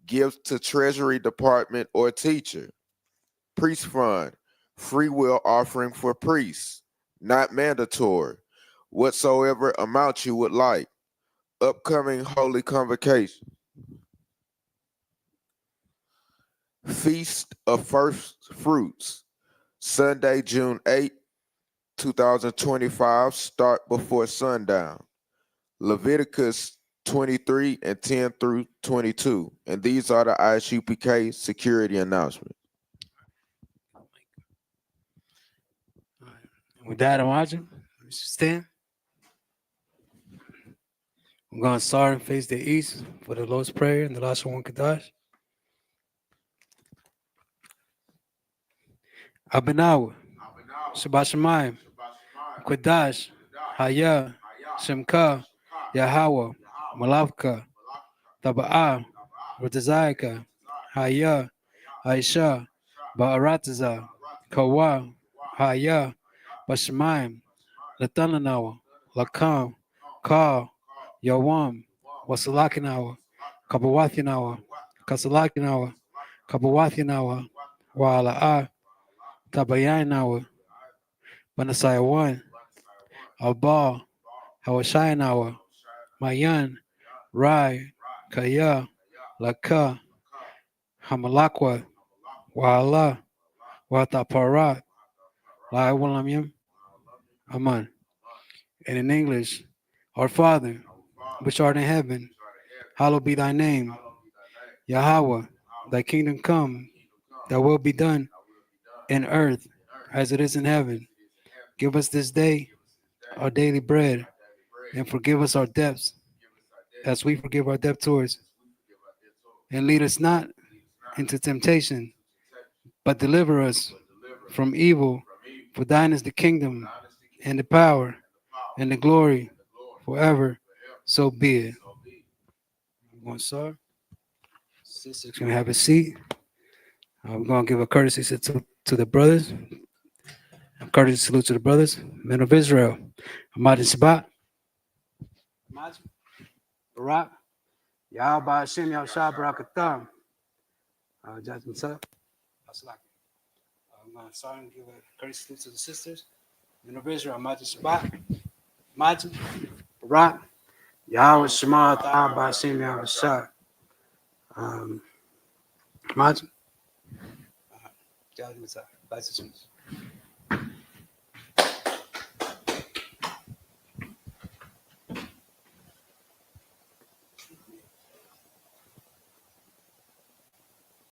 Give to Treasury Department or teacher. Priest fund, free will offering for priests, not mandatory. Whatsoever amount you would like. Upcoming holy convocation. Feast of First Fruits, Sunday, June 8, 2025, start before sundown. Leviticus 23 and 10 through 22. And these are the ISUPK security announcements. With that, I'm watching. Stand. I'm going to start and face the east for the Lord's Prayer and the last one, Kadash. Abinawa, Shabbat Shemayim, Kadash, Haya, Shemka, Yahweh, Malavka, Taba'ah, Ratazayaka, Haya, Aisha, Ba'arataza, Kawa, Haya, Bashemaim, Latananawa, Lakam, Ka, Yawam, Wasalakinawa, Kabawathinawa, Kasalakinawa, Kabawathinawa, Wa'ala'a, Tabayanawa, Banasayawan, Alba, Hawashayanawa, Mayan, Rai, Kaya, Laka, Hamalakwa, Wa'ala, Wataparat, La'awalamyam, Aman. And in English, Our Father, which art in heaven, hallowed be thy name. Yahweh, thy kingdom come, thy will be done in earth as it is in heaven. Give us this day our daily bread, and forgive us our debts as we forgive our debtors. And lead us not into temptation, but deliver us from evil. For thine is the kingdom, and the power, and the glory forever. So be it. One sir. Sister's gonna have a seat. I'm gonna give a courtesy to the brothers. A courtesy salute to the brothers, men of Israel. Ahmad Sabat. Barak. Yahweh Hashem Yahushua Barakatam. Jasmine sir. I'm gonna start and give a courtesy salute to the sisters. Men of Israel, Ahmad Sabat. Ahmad Barak. Yahweh Shema Ta'ah Hashem Yahushua. Ahmad. Jasmine sir.